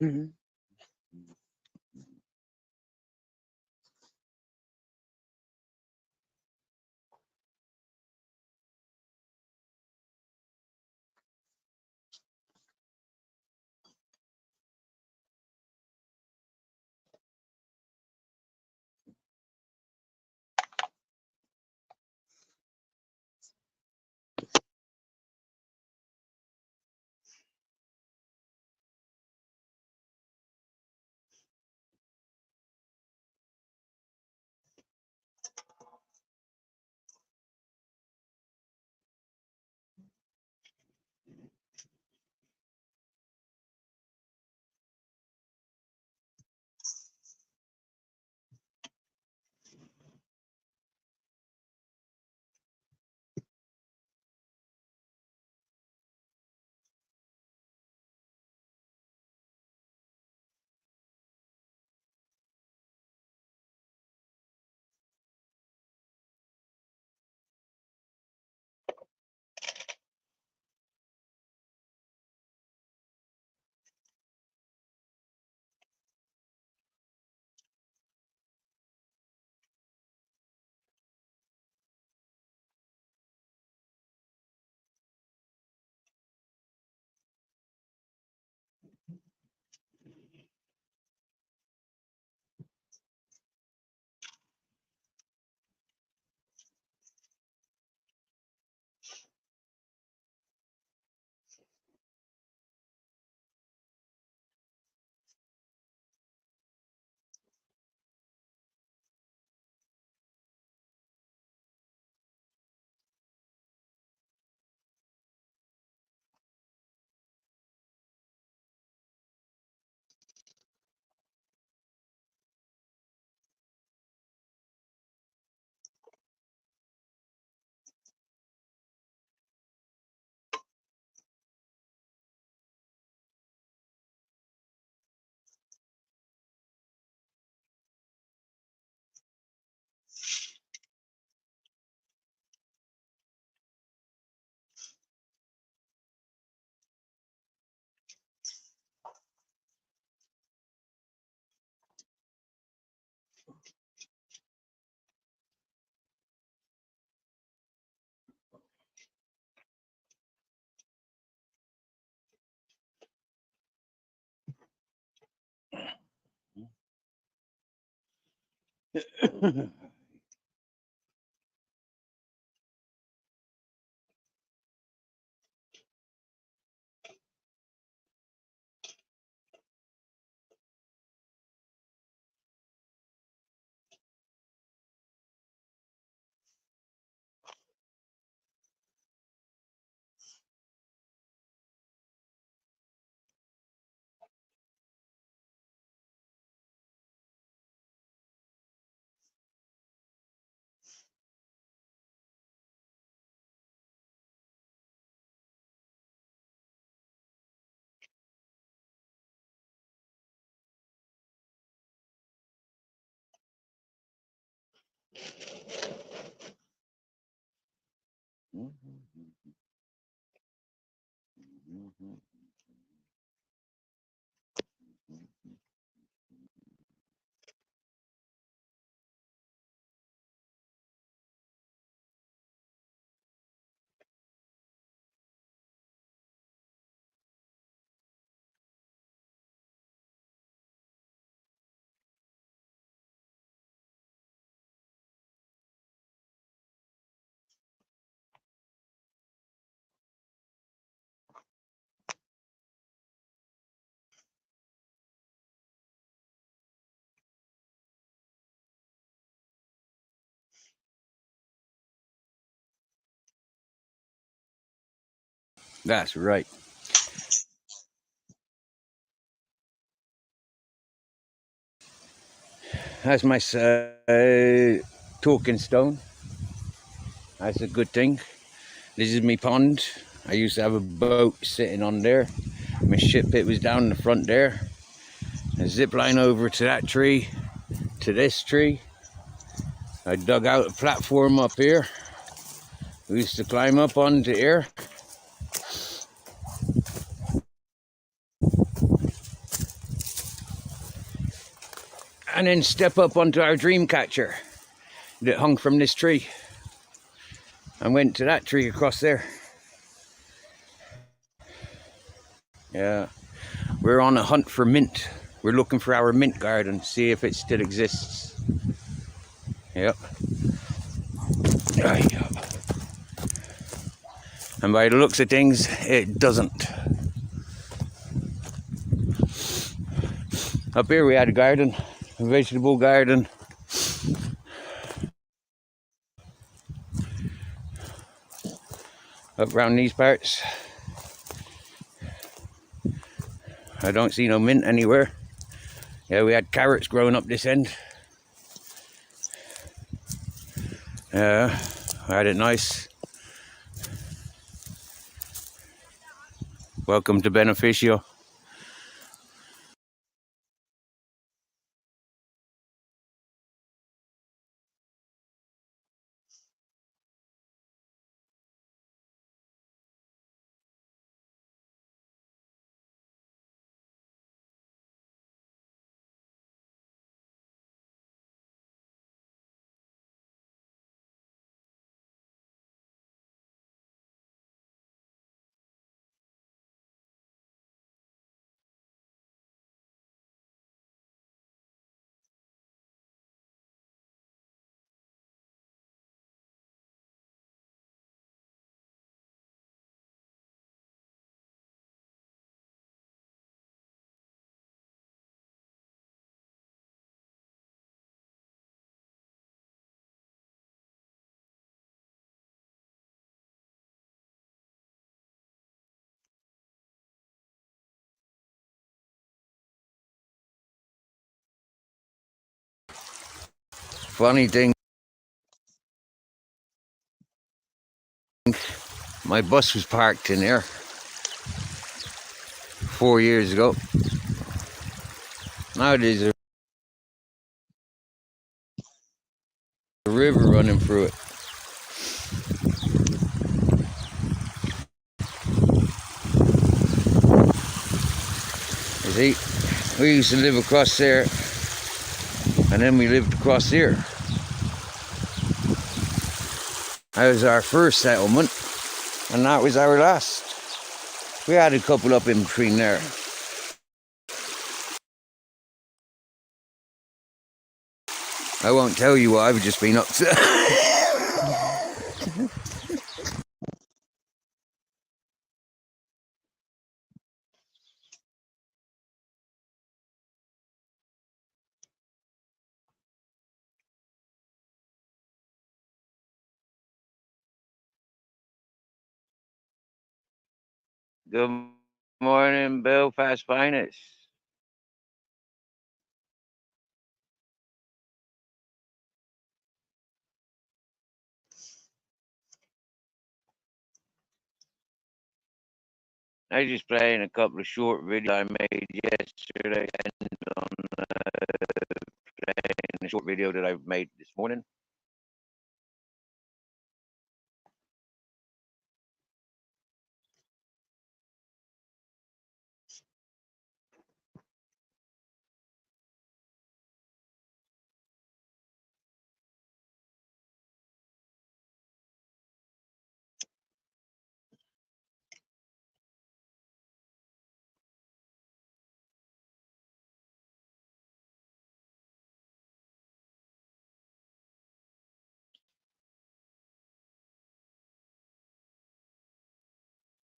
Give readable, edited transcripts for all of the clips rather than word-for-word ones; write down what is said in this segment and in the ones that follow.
Mhm. That's right. That's my talking stone. That's a good thing. This is my pond. I used to have a boat sitting on there. My ship pit was down in the front there. A zip line over to that tree, to this tree. I dug out a platform up here. We used to climb up onto here. and then step up onto our dream catcher that hung from this tree and went to that tree across there. Yeah, we're on a hunt for mint. We're looking for our mint garden, see if it still exists. Yep. And by the looks of things, it doesn't. Up here we had a garden, a vegetable garden. Up around these parts, I don't see no mint anywhere. Yeah, we had carrots growing up this end. Yeah, I had it nice. Welcome to Beneficio. Funny thing, my bus was parked in there 4 years ago. Now there's a river running through it. You see, we used to live across there, and then we lived across here. That was our first settlement, and that was our last. We had a couple up in between there. I won't tell you what I've just been up to. Good morning, Belfast Finest. I just playing a couple of short videos I made yesterday, and on playing a short video that I've made this morning.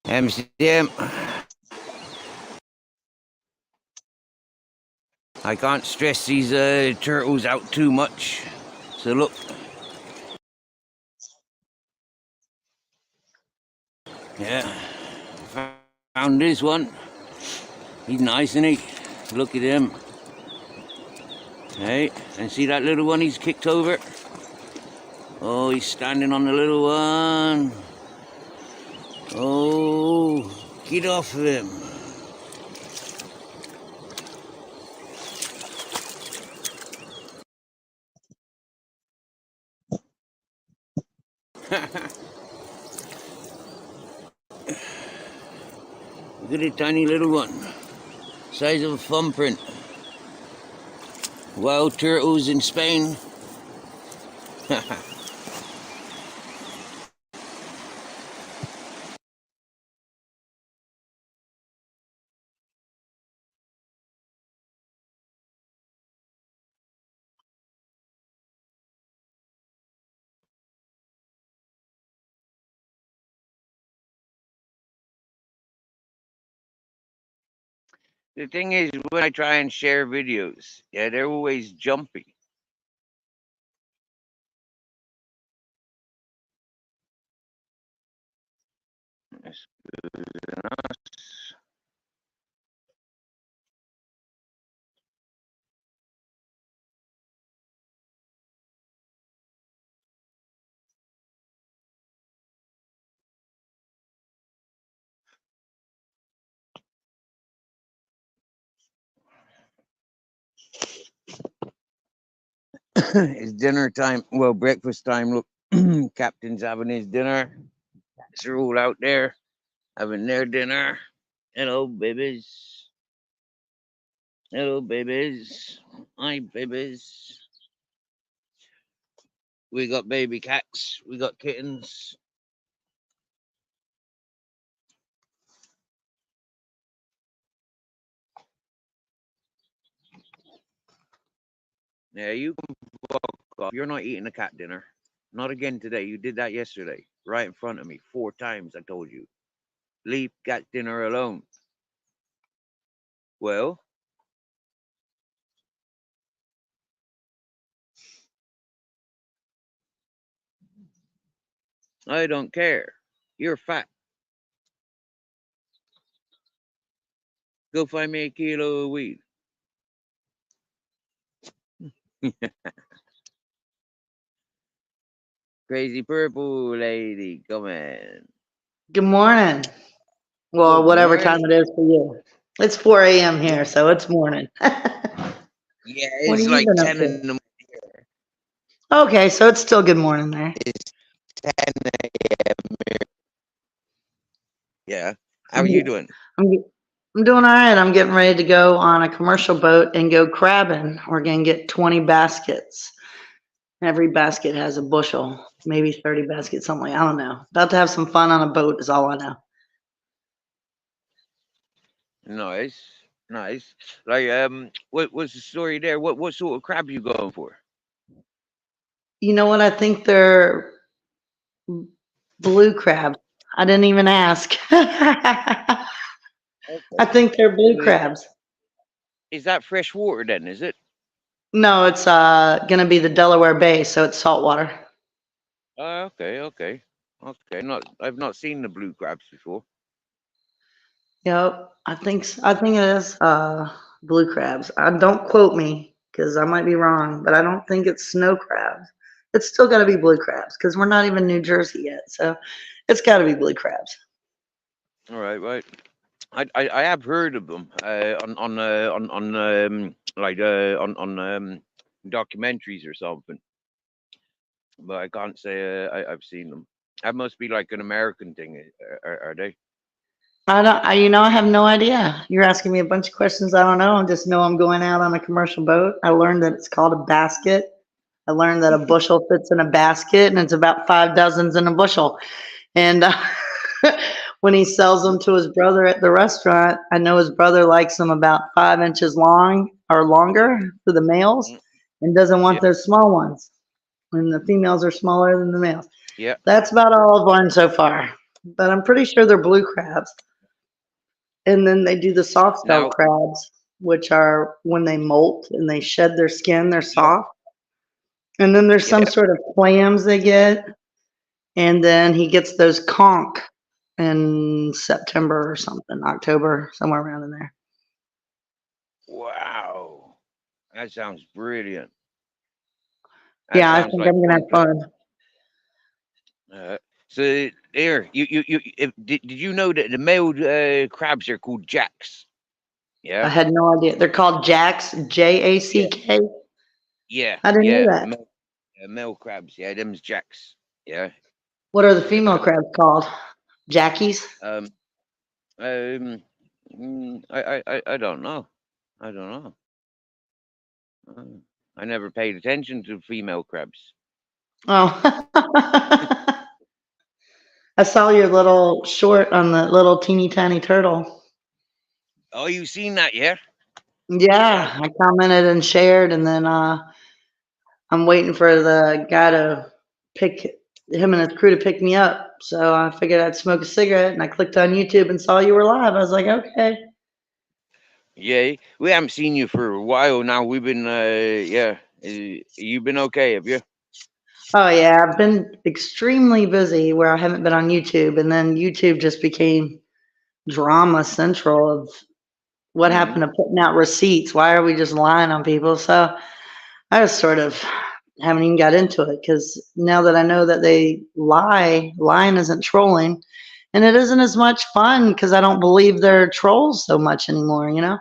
MCM. I can't stress these turtles out too much. So look. Yeah. Found this one. He's nice, isn't he? Look at him. Hey, and see that little one he's kicked over? Oh, he's standing on the little one. Oh, get off of him. Look at the tiny little one. Size of a thumbprint. Wild turtles in Spain. The thing is, when I try and share videos, yeah, they're always jumpy. That's good enough. It's dinner time. Well, breakfast time. Look, Captain's having his dinner. They're all out there having their dinner. Hello, babies. Hello, babies. Hi, babies. We got baby cats. We got kittens. Yeah, you can fuck off. You're not eating a cat dinner. Not again today. You did that yesterday, right in front of me, 4 times. I told you. Leave cat dinner alone. Well, I don't care. You're fat. Go find me a kilo of weed. Crazy purple lady, come in. Good morning. Well, Good whatever time morning. it is for you. It's 4 a.m. Yeah, here, so it's morning. yeah, What it's have you like been up 10 to? in the Okay, so it's still good morning there. It's 10 a.m. Yeah. How are I'm, you get- doing? I'm, get- I'm doing all right. I'm getting ready to go on a commercial boat and go crabbing. We're going to get 20 baskets. Every basket has a bushel, maybe 30 baskets, something like I don't know. About to have some fun on a boat is all I know. Nice. Nice. Like what's the story there? What sort of crab you going for? You know what? I think they're blue crabs. I didn't even ask. I Okay. think they're blue So crabs. is that fresh water then, is it? No, it's gonna be the Delaware Bay, so it's saltwater. Okay, okay. Okay. I've not seen the blue crabs before. Yep, I think it is blue crabs. Don't quote me because I might be wrong, but I don't think it's snow crabs. It's still got to be blue crabs because we're not even New Jersey yet, so it's got to be blue crabs. All right, right. I have heard of them on documentaries or something, but I can't say I've seen them. That must be like an American thing, are they? I don't, I have no idea. You're asking me a bunch of questions I don't know. I just know I'm going out on a commercial boat. I learned that it's called a basket. I learned that a bushel fits in a basket, and it's about 5 dozens in a bushel. And when he sells them to his brother at the restaurant, I know his brother likes them about 5 inches long or longer for the males Mm, and doesn't yeah, want those small ones. And the females are smaller than the males. yeah. That's about all I've learned so far. But I'm pretty sure they're blue crabs. And then they do the soft shell Now, crabs, which are when they molt and they shed their skin, they're yeah, soft. And then there's some yeah. sort of clams they get. And then he gets those conch in September or something, October, somewhere around in there. Wow, that sounds brilliant. That Yeah, I sounds think like I'm gonna fun. have fun. Uh, so there, did you know that the male crabs are called jacks? I Yeah, had no idea. They're called jacks, yeah, Jack. yeah, I didn't yeah. know that. Male crabs. Yeah, them's jacks. Yeah. What are the female Yeah. crabs called? Jackies? Um. Um. I don't know. I don't know. Oh, I never paid attention to female crabs. Oh, I saw your little short on the little teeny tiny turtle. Oh, you seen that, yeah? Yeah. Yeah, I commented and shared, and then I'm waiting for the guy to pick him and his crew to pick me up. So I figured I'd smoke a cigarette, and I clicked on YouTube and saw you were live. I was like, okay. Yeah, we haven't seen you for a while now. We've been, yeah. You've been okay, have you? Oh yeah, I've been extremely busy where I haven't been on YouTube, and then YouTube just became drama central of what Hmm. happened to putting out receipts. Why are we just lying on people? So I just sort of haven't even got into it because now that I know that they lie, lying isn't trolling, and it isn't as much fun because I don't believe they're trolls so much anymore. Hmm.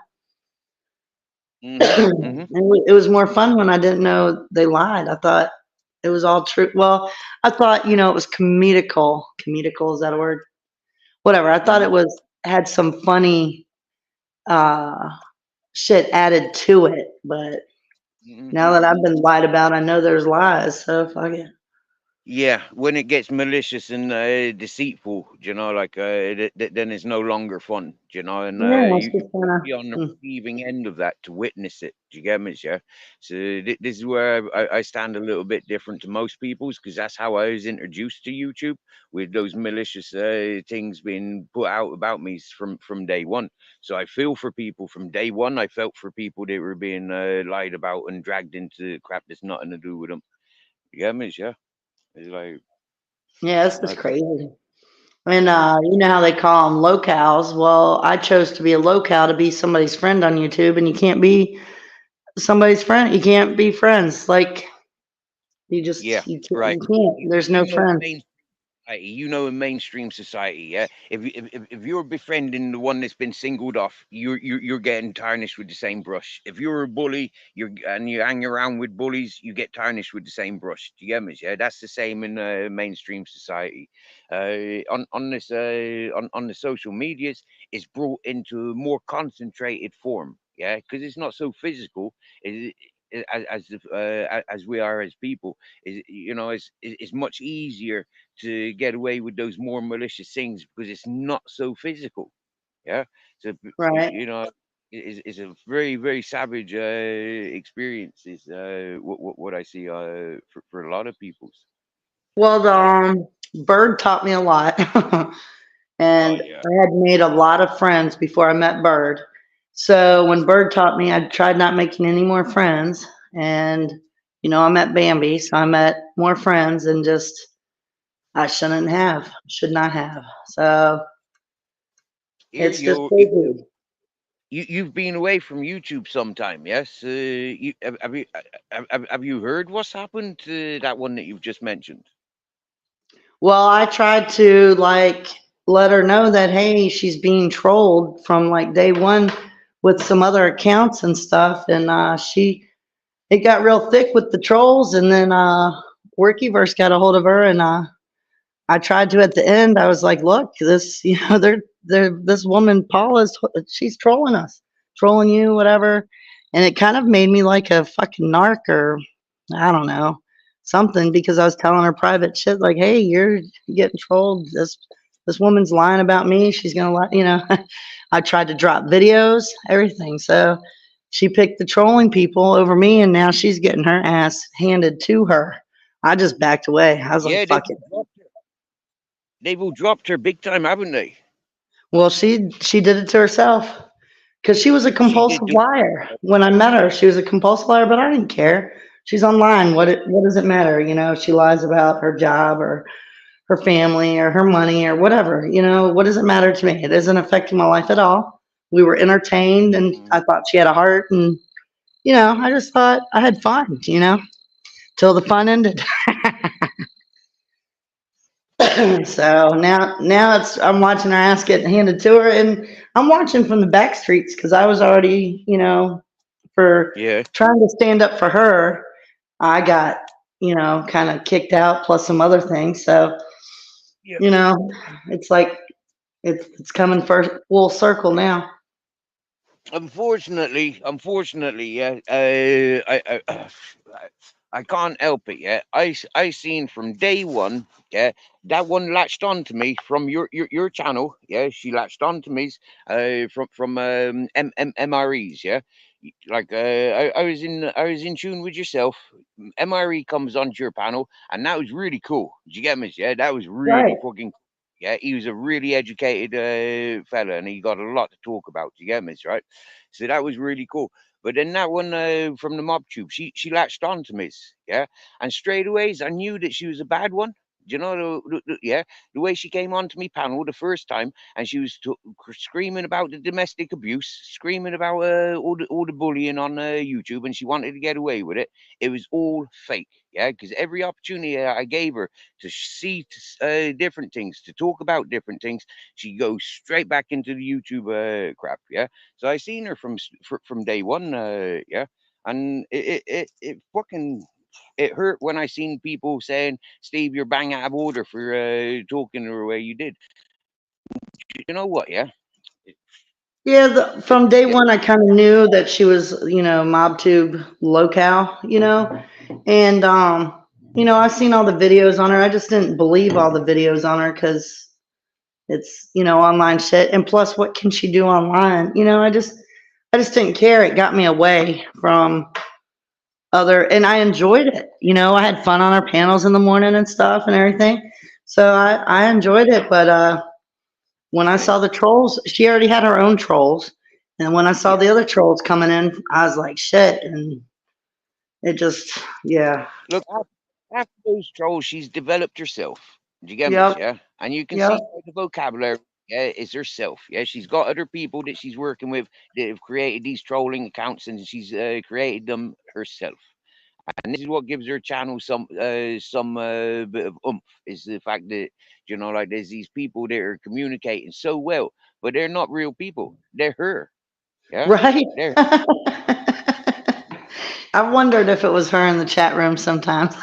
Hmm. It was more fun when I didn't know they lied. I thought it was all true. Well, I thought it was comedical. Comedical, is that a word? Whatever. I thought Hmm. it was had some funny uh, shit added to it, but now that I've been lied about, I know there's lies. So fuck it. Yeah, when it gets malicious and deceitful, like then it's no longer fun, and Yeah, it's you just kind be on the of. receiving end of that to witness it. Do you get me? Yeah. So this is where I stand a little bit different to most people's because that's how I was introduced to YouTube with those malicious things being put out about me from day one. So I feel for people from day one. I felt for people that were being lied about and dragged into crap that's nothing to do with them. You get me? Yeah. It's like. Yeah, it's just I felt, crazy. And yeah, you know how they call them locals. Well, I chose to be a locale to be somebody's friend on YouTube, and you can't be somebody's friend. You can't be friends. Like you yeah, just right. you can't. There's no You know, friends. in mainstream society, yeah. If you're befriending the one that's been singled off, you're getting tarnished with the same brush. If you're a bully, you hang around with bullies, you get tarnished with the same brush. Do you get me? Yeah, that's the same in mainstream society. On this on the social medias, it's brought into a more concentrated form. Yeah, because it's not so physical. As we are as people is it's much easier to get away with those more malicious things because it's not so physical. Yeah. So Right. it's a very very savage experience. Is what I see for a lot of people's. Well, the Uh, bird taught me a lot, oh and yeah. I had made a lot of friends before I met Bird. So when Bird taught me, I tried not making any more friends, and I met Bambi, so I met more friends, and just I shouldn't have, should not have. So Here it's just crazy. you've been away from YouTube sometime, yes? Have you heard what's happened to that one that you've just mentioned? Well, I tried to like let her know that hey, she's being trolled from like day one with some other accounts and stuff, and she it got real thick with the trolls, and then Workyverse got a hold of her, and I tried to at the end. I was like, look, this they're this woman Paula's she's trolling us, trolling you, whatever, and it kind of made me like a fucking narc or I don't know something because I was telling her private shit like, hey, you're getting trolled. This woman's lying about me. She's gonna lie. I tried to drop videos, everything. So she picked the trolling people over me, and now she's getting her ass handed to her. I just backed away. I was like, Yeah, fuck it. they've all dropped her big time, haven't they? Well, she did it to herself because she was a She did compulsive do. liar. When I met her, she was a compulsive liar, but I didn't care. She's online. Yeah. What does it matter? If she lies about her job or her family or her money or whatever. What does it matter to me? It isn't affecting my life at all. We were entertained, and Mm. I thought she had a heart, and I just thought I had fun. Till the fun ended. So now I'm watching her ass get handed to her, and I'm watching from the back streets because I was already, for Yeah. trying to stand up for her. I got, kind of kicked out plus some other things. So, Yeah. you know, it's like it's coming for full circle now. Unfortunately, yeah. I can't help it. Yeah, I seen from day one. Yeah, that one latched on to me from your channel. Yeah, she latched on to me. From MREs. Yeah, like I was in tune with yourself. MRE comes onto your panel, and that was really cool. Did you get me? Yeah, that was Right. really fucking. Yeah, he was a really educated fella, and he got a lot to talk about. Do you get me? Right. So that was really cool. But then that one from the mob tube, she latched on to me, yeah, and straight away I knew that she was a bad one. Do you know yeah, the way she came onto me panel the first time, and she was screaming about the domestic abuse, screaming about all the bullying on YouTube, and she wanted to get away with it. It was all fake, yeah, because every opportunity I gave her to see different things, to talk about different things, she goes straight back into the YouTube crap, yeah. So I seen her from day one, yeah, and it fucking it hurt when I seen people saying, "Steve, you're bang out of order for talking to her the way you did." You know what? Yeah, Yeah, from day yeah, one, I kind of knew that she was, MobTube locale, and I seen all the videos on her. I just didn't believe all the videos on her because it's, online shit. And plus, what can she do online? I just didn't care. It got me away from and I enjoyed it. I had fun on our panels in the morning and stuff and everything. So I enjoyed it. But when I yeah. saw the trolls, she already had her own trolls. And when I saw Yeah. the other trolls coming in, I was like, shit. And it just, yeah. Look, after those trolls, she's developed herself. Do you get me? Yep. Yeah, and you can Yep. see by the vocabulary. Yeah, is herself. Yeah, she's got other people that she's working with that have created these trolling accounts, and she's created them herself. And this is what gives her channel some bit of oomph, is the fact that like there's these people that are communicating so well, but they're not real people. They're her. Yeah, Right. they're I wondered if it was her in the chat room sometimes.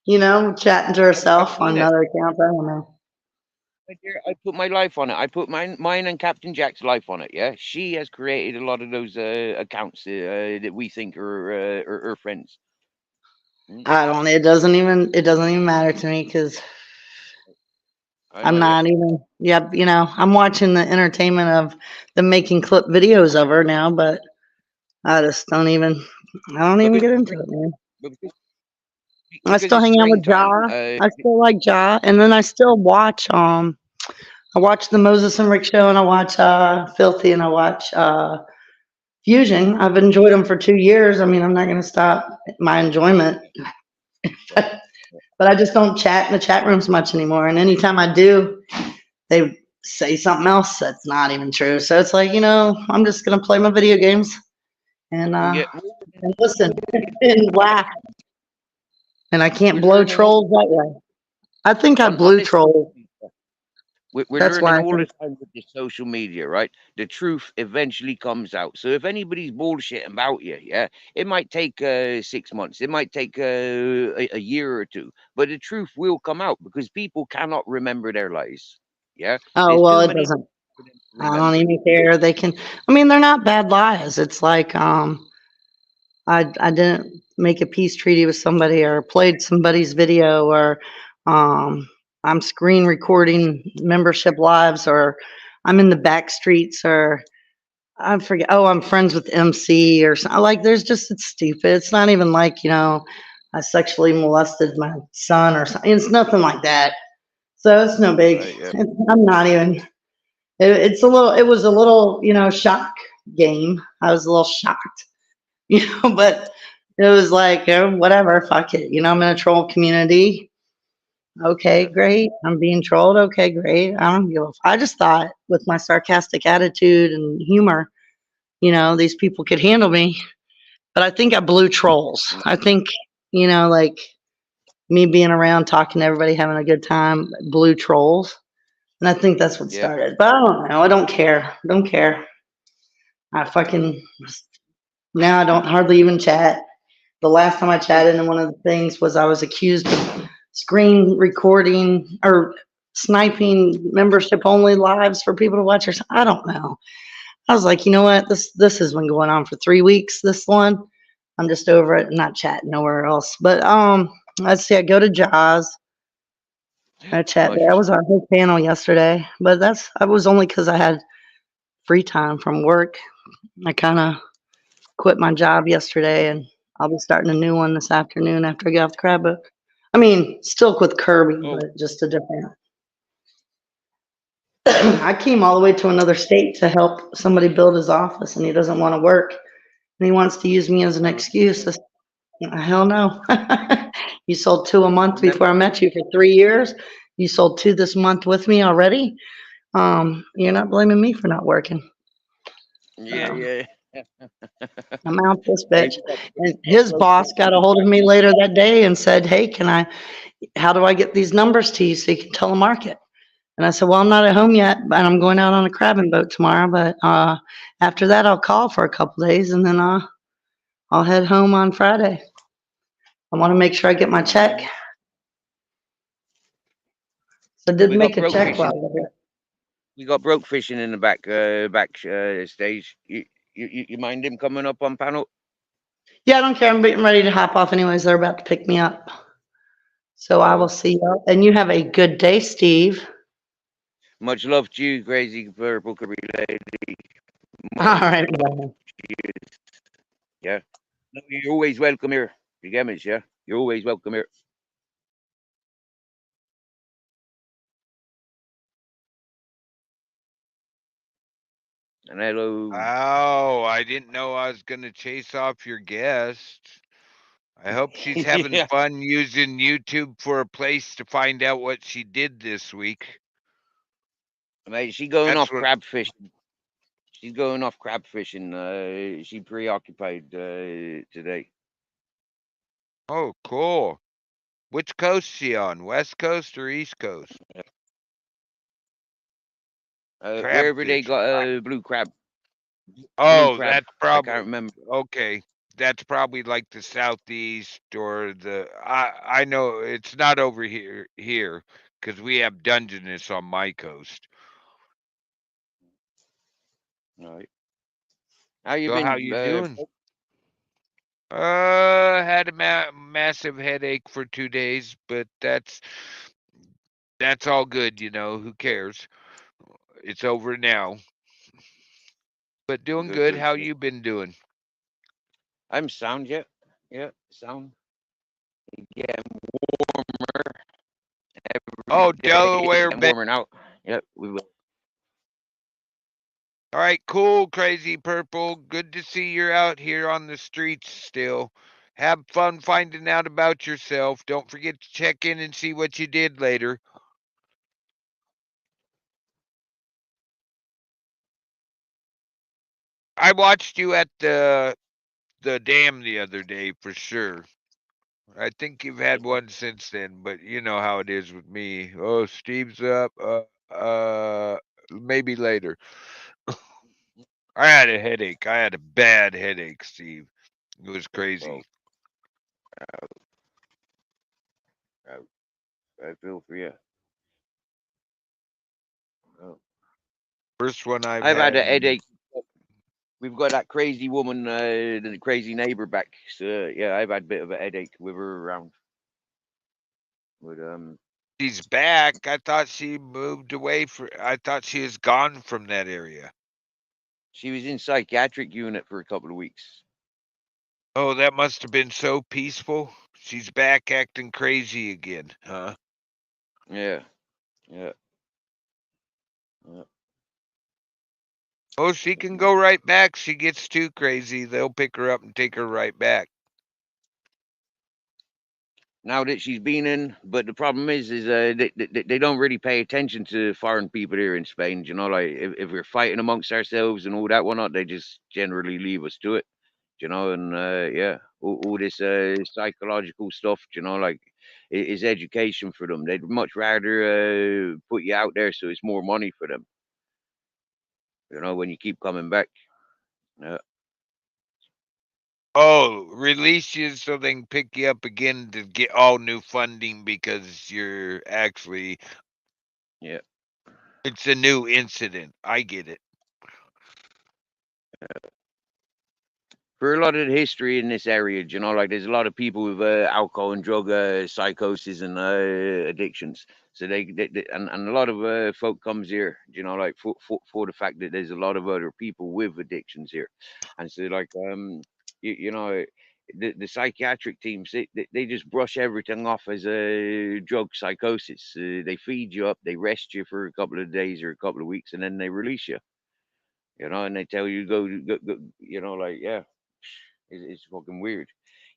Chatting to I've herself on seen it. another account. I don't know. I put my life on it. I put mine and Captain Jack's life on it. Yeah, she has created a lot of those accounts that we think are friends. Mm, I don't. It doesn't even matter to me because I I'm know, yeah. not even. Yeah, I'm watching the entertainment of them making clip videos of her now, but I just don't even. I don't But even because get it's into screen, it, man. but I because still it's hang out screen with time. Ja. I still like Ja, and then I still watch. I watch the Moses and Rick show, and I watch Filthy, and I watch Fusion. I've enjoyed them for 2 years. I mean, I'm not going to stop my enjoyment, Yeah, but I just don't chat in the chat rooms much anymore. And anytime I do, they say something else that's not even true. So it's like, I'm just going to play my video games and yeah. listen and laugh. And I can't We're blow learning all trolls that way. I think I on blew this social trolls. media. We're That's why learning I all the think. time with the social media, right? The truth eventually comes out. So if anybody's bullshitting about you, yeah, it might take 6 months, it might take a year or two, but the truth will come out because people cannot remember their lies. Yeah, Oh, there's well, too it many doesn't. for them to I don't remember. even care. They can. I mean, they're not bad lies. It's like I didn't make a peace treaty with somebody or played somebody's video or I'm screen recording membership lives or I'm in the back streets or I forget. Oh, I'm friends with MC or something. Like, there's just, it's stupid. It's not even like, I sexually molested my son or something. It's nothing like that. So it's no big. Right? Yeah. I'm not even, it was a little, shock game. I was a little shocked, but it was like, whatever, fuck it. I'm in a troll community. Okay, Yeah. great. I'm being trolled. Okay, great. I don't give a I just thought with my sarcastic attitude and humor, these people could handle me. But I think I blew trolls. No, I think, like me being around, talking to everybody, having a good time, blew trolls. And I think that's what yeah. started. But I don't know. I don't care. Don't care. I fucking now I don't hardly even chat. The last time I Look, chatted, and one of the things was I was accused of screen recording or sniping membership only lives for people to watch or something. I don't know. I was like, you know what? This has been going on for 3 weeks. This one, I'm just over it. Not chatting nowhere else. But let's see. I go to Jaws. I chat there. I Nice. was on his panel yesterday, but I was only because I had free time from work. I kind of quit my job yesterday, and I'll be starting a new one this afternoon after I get off the crab boat. I mean, still with Kirby, Oh, but just a different. I came all the way to another state to help somebody build his office, and he doesn't want to work, and he wants to use me as an oh, excuse. Hell no. You sold two a month remember? before I met you for 3 years. You sold two this month with me already. You're not blaming me for not working. Yeah, So yeah. I'm out this Yeah, bitch. And his boss got a hold of me later that day and said, "Hey, how do I get these numbers to you so you can telemarket?" And I said, "Well, I'm not at home yet, but I'm going out on a crabbing boat tomorrow. But after that, I'll call for a couple days, and then I'll head home on Friday. I want to make sure I get my check." So I did we got make a broke check while fishing. I was there. We got broke fishing in the back stage. You mind him coming up on panel? Yeah, I don't care. I'm getting ready to hop off anyways. They're about to pick me up. So I will Oh, see you. And you have a good day, Steve. much love to you, crazy purple Kirby lady. All Much right. love to you. Yeah. No, you're always welcome here. You get me? Yeah. You're always welcome here. And hello. Oh, I didn't know I was going to chase off your guest. I hope she's having Yeah. fun using YouTube for a place to find out what she did this week. Mate, she going That's off what. crab fishing. She's going off crab fishing. She preoccupied today. Oh, cool. Which coast she on? West Coast or East Coast? Crab Wherever they fish. got blue crab. Blue Oh, crab. that's I probably can't remember. okay. That's probably like the southeast or the. I know it's not over here because we have Dungeness on my coast. All right. How you So how been? you doing? Had a massive headache for 2 days, but that's all good, you know. Who cares? It's over now. But doing Good, good. good, How good. you been doing? I'm sound, yeah. Yeah, sound. Getting warmer every Oh, day. Delaware I'm Bay. warming out. Yeah, we will. All right, cool, crazy purple. Good to see you're out here on the streets still. Have fun finding out about yourself. Don't forget to check in and see what you did later. I watched you at the dam the other day for sure. I think you've had one since then, but you know how it is with me. Oh, Steve's up. Maybe later. I had a headache. I had a bad headache, Steve. It was Oh, crazy. I, I feel for you. Oh. First one I've I've had had a in. headache. We've got that crazy woman, the crazy neighbor back. So yeah, I've had a bit of a headache with her around. But She's back. I thought she moved away for. I thought she was gone from that area. she was in psychiatric unit for a couple of weeks. Oh, that must have been so peaceful. She's back acting crazy again, huh? Yeah, yeah, yeah. Oh, she But can no. go right back. She gets too crazy. They'll pick her up and take her right back. Now that she's been in, but the problem is they don't really pay attention to foreign people here in Spain. You know, like if we're fighting amongst ourselves and all that whatnot, they just generally leave us to it. You know, and yeah, all this psychological stuff. You know, like is education for them. They'd much rather put you out there so it's more money for them. You know, when you keep coming back. Yeah, Oh, release you so they can pick you up again to get all new funding because you're actually. yeah. It's a new incident. I get it. For a lot of the history in this area, like there's a lot of people with alcohol and drug psychosis and addictions. So and a lot of folk comes here, like for the fact that there's a lot of other people with addictions here, and so like the psychiatric teams they just brush everything off as a drug psychosis. They feed you up, they rest you for a couple of days or a couple of weeks, and then they release you. And they tell you go like yeah. It's fucking weird.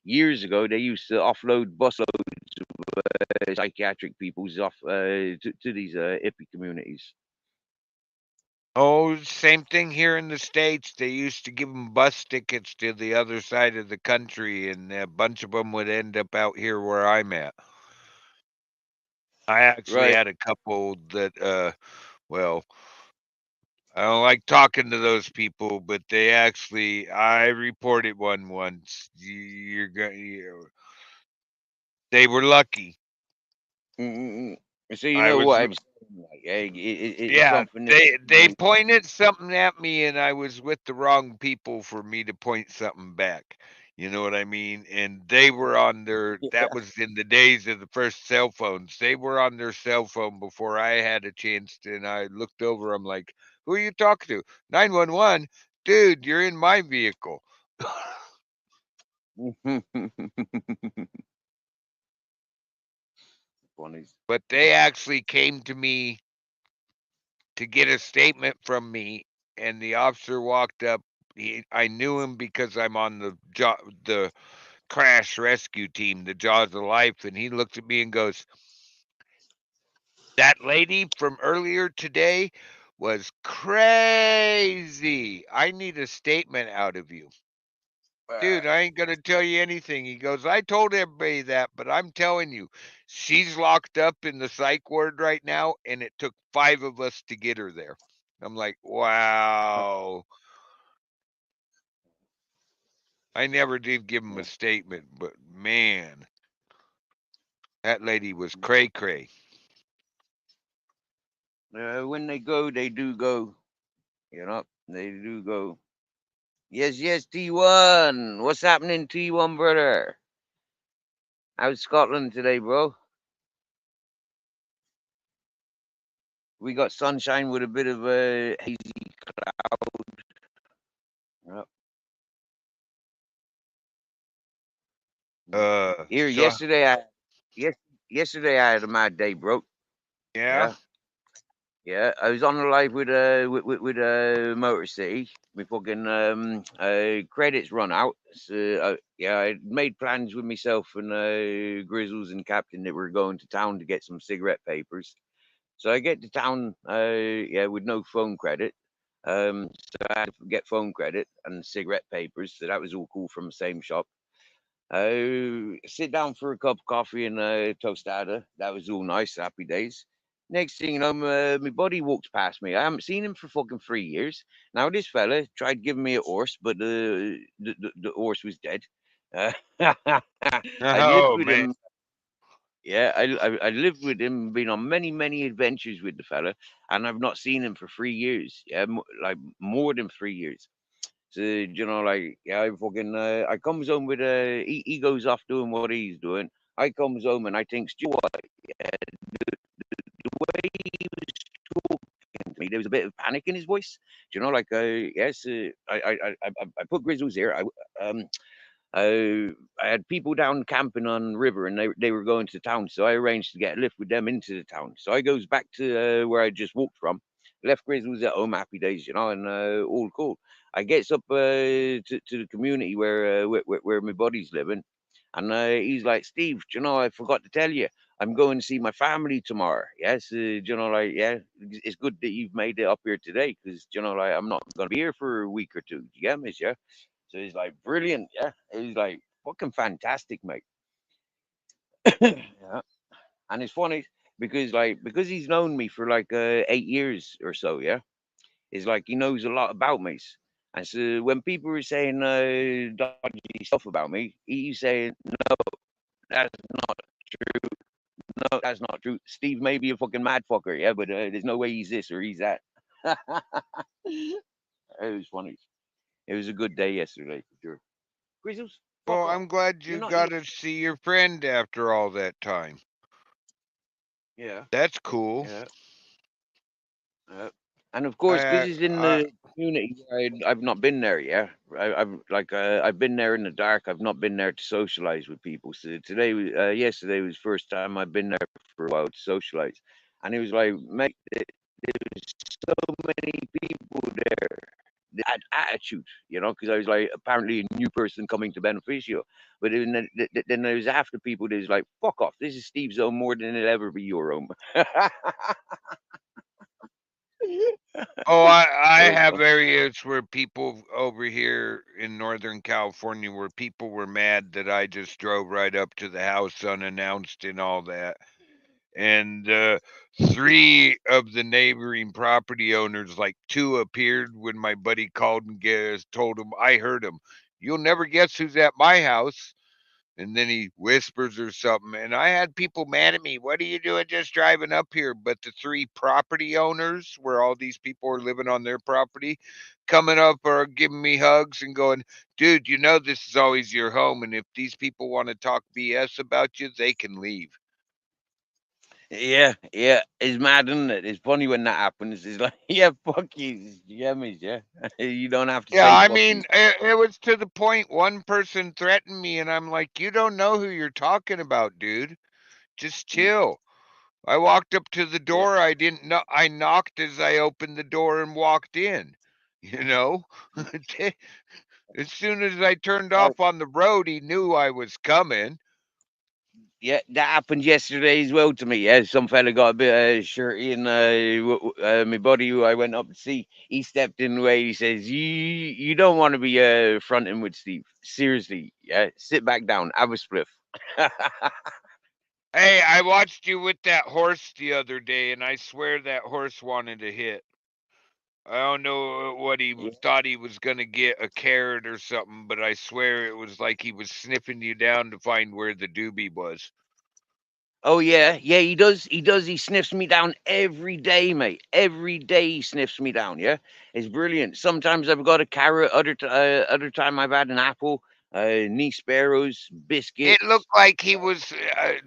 Years ago, they used to offload busloads of psychiatric peoples off to these hippie communities. Oh, same thing here in the States. They used to give them bus tickets to the other side of the country, and a bunch of them would end up out here where I'm at. I actually Right. had a couple that, well, I don't like talking to those people, but I reported one once. You're going, they were lucky. Mm-mm. So you I know was what I'm saying? Like, it's Yeah, something that they pointed something at me, and I was with the wrong people for me to point something back. You know what I mean? And they were on that was in the days of the first cell phones. They were on their cell phone before I had a chance to, and I looked over, I'm like, "Who are you talking to?" 911. Dude, you're in my vehicle. funny. But they actually came to me to get a statement from me, and the officer walked up. I knew him because I'm on the crash rescue team, the Jaws of Life, and he looked at me and goes, "That lady from earlier today was crazy. I need a statement out of you." Dude, I ain't gonna tell you anything. He goes, "I told everybody that, but I'm telling you, she's locked up in the psych ward right now, and it took 5 of us to get her there." I'm like, wow. I never did give him a statement, but man, that lady was cray cray. When they go, they do go. They do go. Yes, yes, T1. What's happening, T1, brother? How's Scotland today, bro? We got sunshine with a bit of a hazy cloud. Yep. Here, So yes, yesterday I had a mad day, bro. yeah. Yeah, yeah. I was on the live with Motor City. My fucking credits run out. So yeah, I made plans with myself and Grizzles and Captain that we were going to town to get some cigarette papers. So I get to town, yeah, with no phone credit. So I had to get phone credit and cigarette papers. So that was all cool from the same shop. Sit down for a cup of coffee and a tostada. That was all nice, happy days. Next thing you know, my buddy walks past me. I haven't seen him for fucking 3 years. Now, this fella tried giving me a horse, but the horse was dead. Uh, I lived Oh with man. him. Yeah, I lived with him, been on many, many adventures with the fella, and I've not seen him for 3 years. Yeah, like more than 3 years. So like yeah, I comes home with he goes off doing what he's doing. I comes home and I thinks, you know what? Yeah, the way he was talking to me, there was a bit of panic in his voice. Like yes, I put Grizzles here. I had people down camping on the river, and they were going to town, so I arranged to get a lift with them into the town. So I goes back to where I just walked from. Left Grizzles at home, happy days, and all cool. I gets up to the community where my buddy's living, and he's like, "Steve, I forgot to tell you, I'm going to see my family tomorrow. Yes, like yeah, it's good that you've made it up here today, because like I'm not going to be here for a week or two. Do you get me, yeah?" So he's like, brilliant, yeah. He's like, fucking fantastic, mate. Yeah. And it's funny because he's known me for like 8 years or so, yeah. It's like he knows a lot about me. And so when people were saying dodgy stuff about me, he's saying, no, that's not true. No, that's not true. Steve may be a fucking mad fucker, yeah, but there's no way he's this or he's that. It was funny. It was a good day yesterday for sure. Grizzles, fuck Well, off. I'm glad You're you not. got to see your friend after all that time. Yeah, That's cool. yeah. And of course, because I, he's in I, the community, I've not been there. Yeah, I've like I've been there in the dark. I've not been there to socialize with people. So yesterday was the first time I've been there for a while to socialize, and it was like, mate, there was so many people there that had attitude, because I was like apparently a new person coming to Beneficio, but then there was after people that was like, fuck off, this is Steve's home more than it'll ever be your home. oh, I It was have fun. areas where people over here in Northern California where people were mad that I just drove right up to the house unannounced and all that. And three of the neighboring property owners, like two appeared when my buddy called and told him, I heard him. You'll never guess who's at my house. And then he whispers or something. And I had people mad at me. What are you doing just driving up here? But the three property owners, where all these people are living on their property, coming up or giving me hugs and going, dude, you know this is always your home. And if these people want to talk BS about you, they can leave. Yeah, yeah, it's mad, isn't it? It's funny when that happens. It's like, yeah, fuck you, yummies, yeah. You don't have to Yeah, say I fuck mean, you. it was to the point one person threatened me, and I'm like, you don't know who you're talking about, dude. Just Mm, chill. I walked up to the yeah. door. I didn't know. I knocked as I opened the door and walked in. You know, Mm. as soon as I turned Oh, off on the road, he knew I was coming. yeah, that happened yesterday as well to me. Yeah, some fella got a bit shirty, and my buddy who I went up to see, he stepped in the way. He says, "You don't want to be fronting with Steve. Seriously, yeah, sit back down, have a spliff." Hey, I watched you with that horse the other day, and I swear that horse wanted to hit. I don't know what Yeah. thought he was gonna get, a carrot or something, but I swear it was like he was sniffing you down to find where the doobie was. Oh yeah, yeah, he does. He does. He sniffs me down every day, mate. Every day he sniffs me down. Yeah, it's brilliant. Sometimes I've got a carrot. Other time I've had an apple. Knee sparrows, It biscuits. looked like he was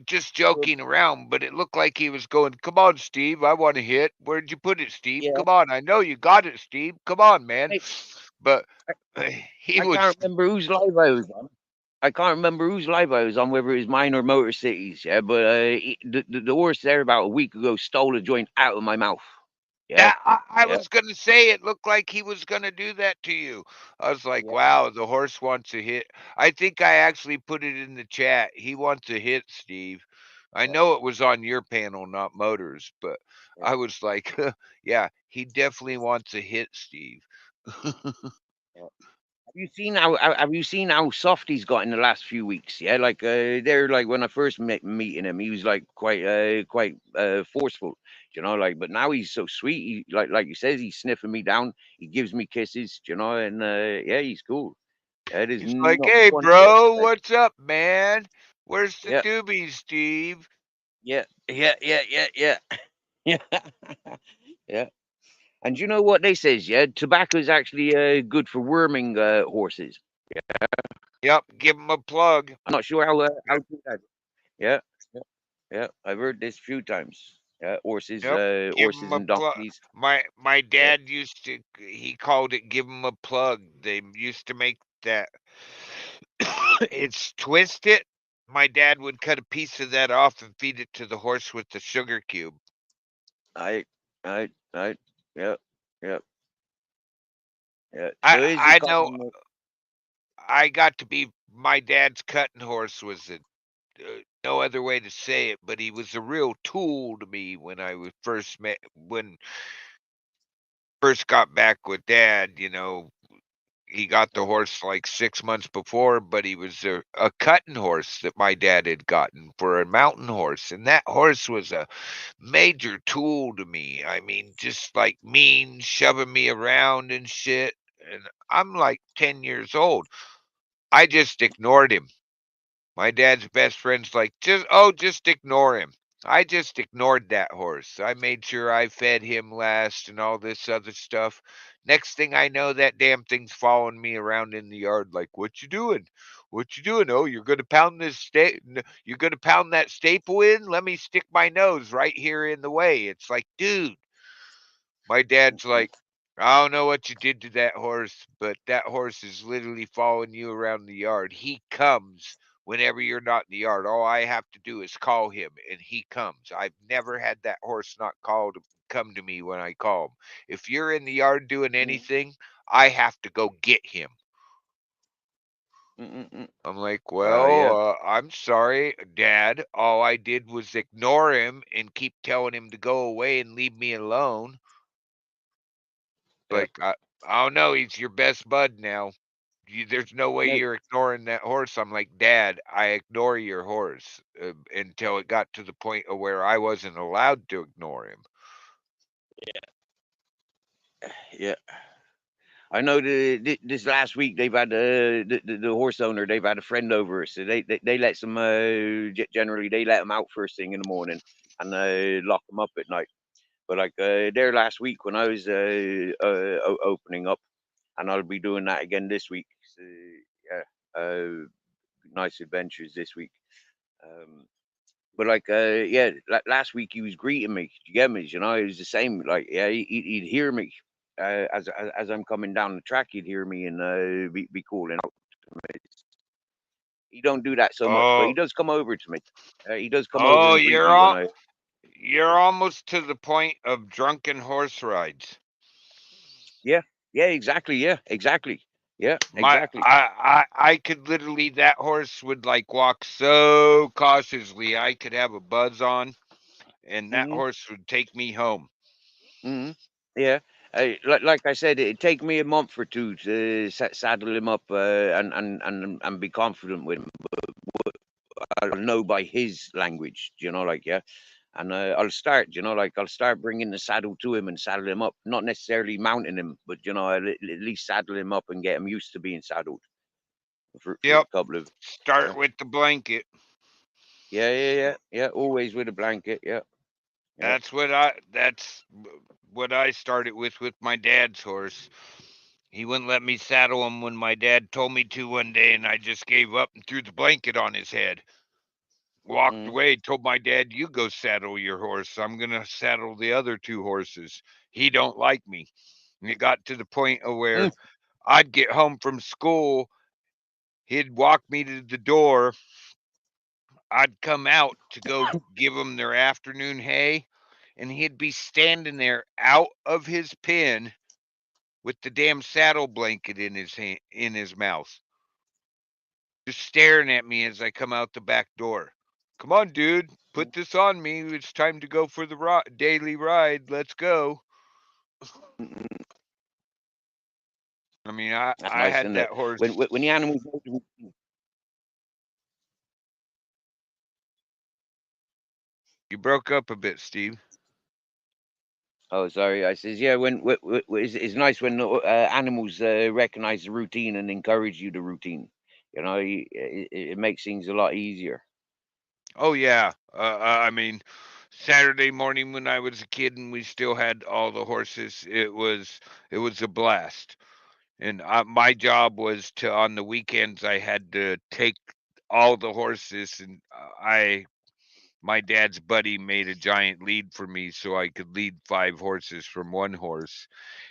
just joking around, but it looked like he was going, "Come on, Steve, I want to hit. Where'd you put it, Steve? Yeah, Come on, I know you got it, Steve. Come on, man." I, But I, he I was can't remember whose live I was on. I can't remember whose live I was on, whether it was mine or Motor Cities. Yeah, but the horse there about a week ago stole a joint out of my mouth. Yeah, that I yeah, was gonna say it looked like he was gonna do that to you. I was like, yeah, wow, the horse wants a hit. I think I actually put it in the chat. He wants a hit, Steve. I yeah, know it was on your panel, not Motors, but yeah. I was like, yeah, he definitely wants a hit, Steve. Yeah. Have you seen how soft he's got in the last few weeks? Yeah, like they're like when I first meeting him, he was like quite forceful, like. But now he's so sweet. He like you says, he's sniffing me down. He gives me kisses, and yeah, he's cool. Yeah, there's He's like, not hey, one bit. bro, what's up, man? Where's the Yeah, doobie, Steve? yeah, yeah, yeah, yeah, yeah, yeah, yeah. And you know what they says? Yeah, tobacco is actually good for worming horses. Yep, give him a plug. I'm not sure how true that is. Yeah, yeah, yeah. I've heard this a few times. Yeah, Yep, give him horses a and plug. donkeys. My Yeah, dad used to, he called it give him a plug. They used to make that. It's twisted. My dad would cut a piece of that off and feed it to the horse with the sugar cube. I, I, yeah, yeah, yeah. I So is the I know common. I got to be my dad's cutting horse was no other way to say it, but he was a real tool to me when I was when first got back with dad. He got the Yeah, horse like 6 months before, but he was a cutting horse that my dad had gotten for a mountain horse. And that horse was a major tool to me. I mean, just like mean, shoving me around and shit. And I'm like 10 years old. I just ignored him. My dad's best friend's like, just ignore him. I just ignored that horse. I made sure I fed him last and all this other stuff. Next thing I know, that damn thing's following me around in the yard like, "What you doing? What you doing? Oh, you're gonna pound you're gonna pound that staple in? Let me stick my nose right here in the way." It's like, dude, my dad's like, "I don't know what you did to that horse, but that horse is literally following you around the yard. He comes whenever you're not in the yard. All I have to do is call him and he comes. I've never had that horse not come to me when I call him. If you're in the yard doing Mm, anything, I have to go get him." mm, mm, mm. I'm like, Oh yeah, "Well, I'm sorry, Dad. All I did was ignore him and keep telling him to go away and leave me alone." yeah. Like, I don't know, he's your best bud now. There's no way No, you're ignoring that horse. I'm like, "Dad, I ignore your horse," until it got to the point of where I wasn't allowed to ignore him. yeah. I know this last week they've had the horse owner. They've had a friend over, so they let some. Generally, they let them out first thing in the morning and lock them up at night. But like there last week when I was opening up, and I'll be doing that again this week. So, yeah, nice adventures this week. Um, but like yeah, last week he was greeting me. You get me? You know, it was the same. Like yeah, he'd hear me as I'm coming down the track. He'd hear me and be calling out to me. He don't do that so much, but he Oh, does come over to me. He does come over oh, and greet me when I. you're almost to the point of drunken horse rides. Yeah, yeah, exactly. Yeah, exactly. Yeah, My exactly. I could literally that horse would like walk so cautiously I could have a buzz on and that Hmm. horse would take me home. Hmm. Yeah. Like I said, it'd take me a month or two to saddle him up and be confident with him. I'll know by his language, you know, like yeah. And I'll start, you know, like I'll start bringing the saddle to him and saddle him up. Not necessarily mounting him, but you know, I'll at least saddle him up and get him used to being saddled for a Yep. couple of, you Start know. with the blanket. Yeah, yeah, yeah, yeah. Always with a blanket. Yeah, yeah. That's what I started with my dad's horse. He wouldn't let me saddle him when my dad told me to one day, and I just gave up and threw the blanket on his head. Walked Mm, away, told my dad, "You go saddle your horse. I'm gonna saddle the other two horses. He don't like me." And it got to the point of mm, where I'd get home from school, he'd walk me to the door, I'd come out to go give them their afternoon hay, and he'd be standing there out of his pen with the damn saddle blanket in his mouth, just staring at me as I come out the back door. "Come on, dude, put this on me. It's time to go for the daily ride. Let's go." mm. I mean, That's I nice, had isn't that it? horse. When the animals know the routine. You broke up a bit, Steve. Oh, sorry. I says, yeah. It's nice when the animals recognize the routine and encourage you the routine. You know, it makes things a lot easier. Oh yeah. I mean, Saturday morning when I was a kid and we still had all the horses, it was a blast. And my job was to on the weekends I had to take all the horses and I my dad's buddy made a giant lead for me so I could lead 5 horses from one horse.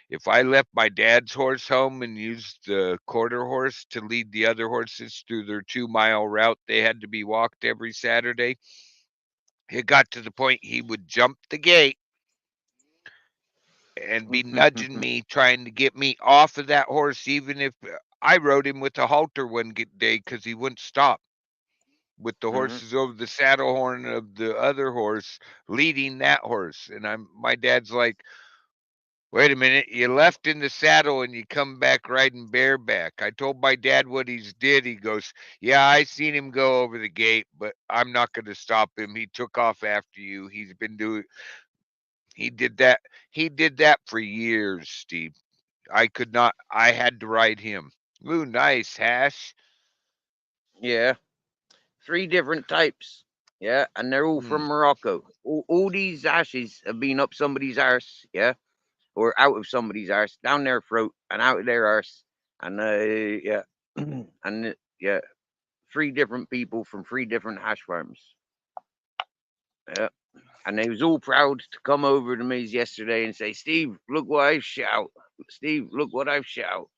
If I left my dad's horse home and used the quarter horse to lead the other horses through their 2-mile route they had to be walked every Saturday, it got to the point he would jump the gate and be nudging me, trying to get me off of that horse, even if I rode him with a halter one day because he wouldn't stop with the Hmm. horses over the saddle horn of the other horse leading that horse. And my dad's like, "Wait a minute, you left in the saddle and you come back riding bareback." I told my dad what he's did. He goes, "Yeah, I seen him go over the gate, but I'm not going to stop him. He took off after you. He did that. He did that for years, Steve. I could not. I had to ride him." Ooh, nice hash. Yeah, 3 different types. Yeah, and they're all from Hmm. Morocco. All these ashes have been up somebody's arse, yeah, or out of somebody's arse, down their throat and out of their arse, and yeah, and yeah, 3 different people from 3 different hash farms. Yeah, and they was all proud to come over to me yesterday and say, "Steve, look what I've shout. Steve, look what I've shout."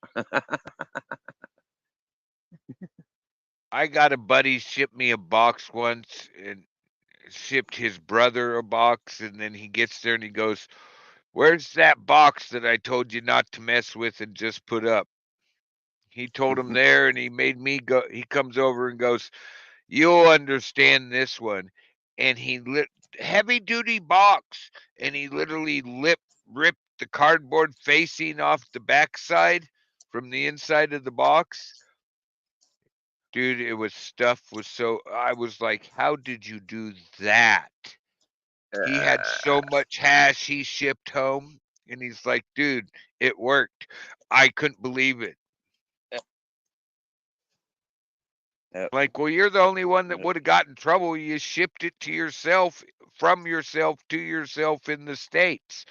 I got a buddy ship me a box once and shipped his brother a box, and then he gets there and he goes, "Where's that box that I told you not to mess with and just put up?" He told him there, and he made me go. He comes over and goes, "You'll understand this one." And he lit heavy duty box, and he literally ripped the cardboard facing off the backside from the inside of the box. Dude, it was stuff was so I was like, "How did you do that?" He had so much hash he shipped home, and he's like, "Dude, it worked." I couldn't believe it. Yeah, Like, well, you're the only one that would have got in trouble. You shipped it to yourself, from yourself to yourself in the States.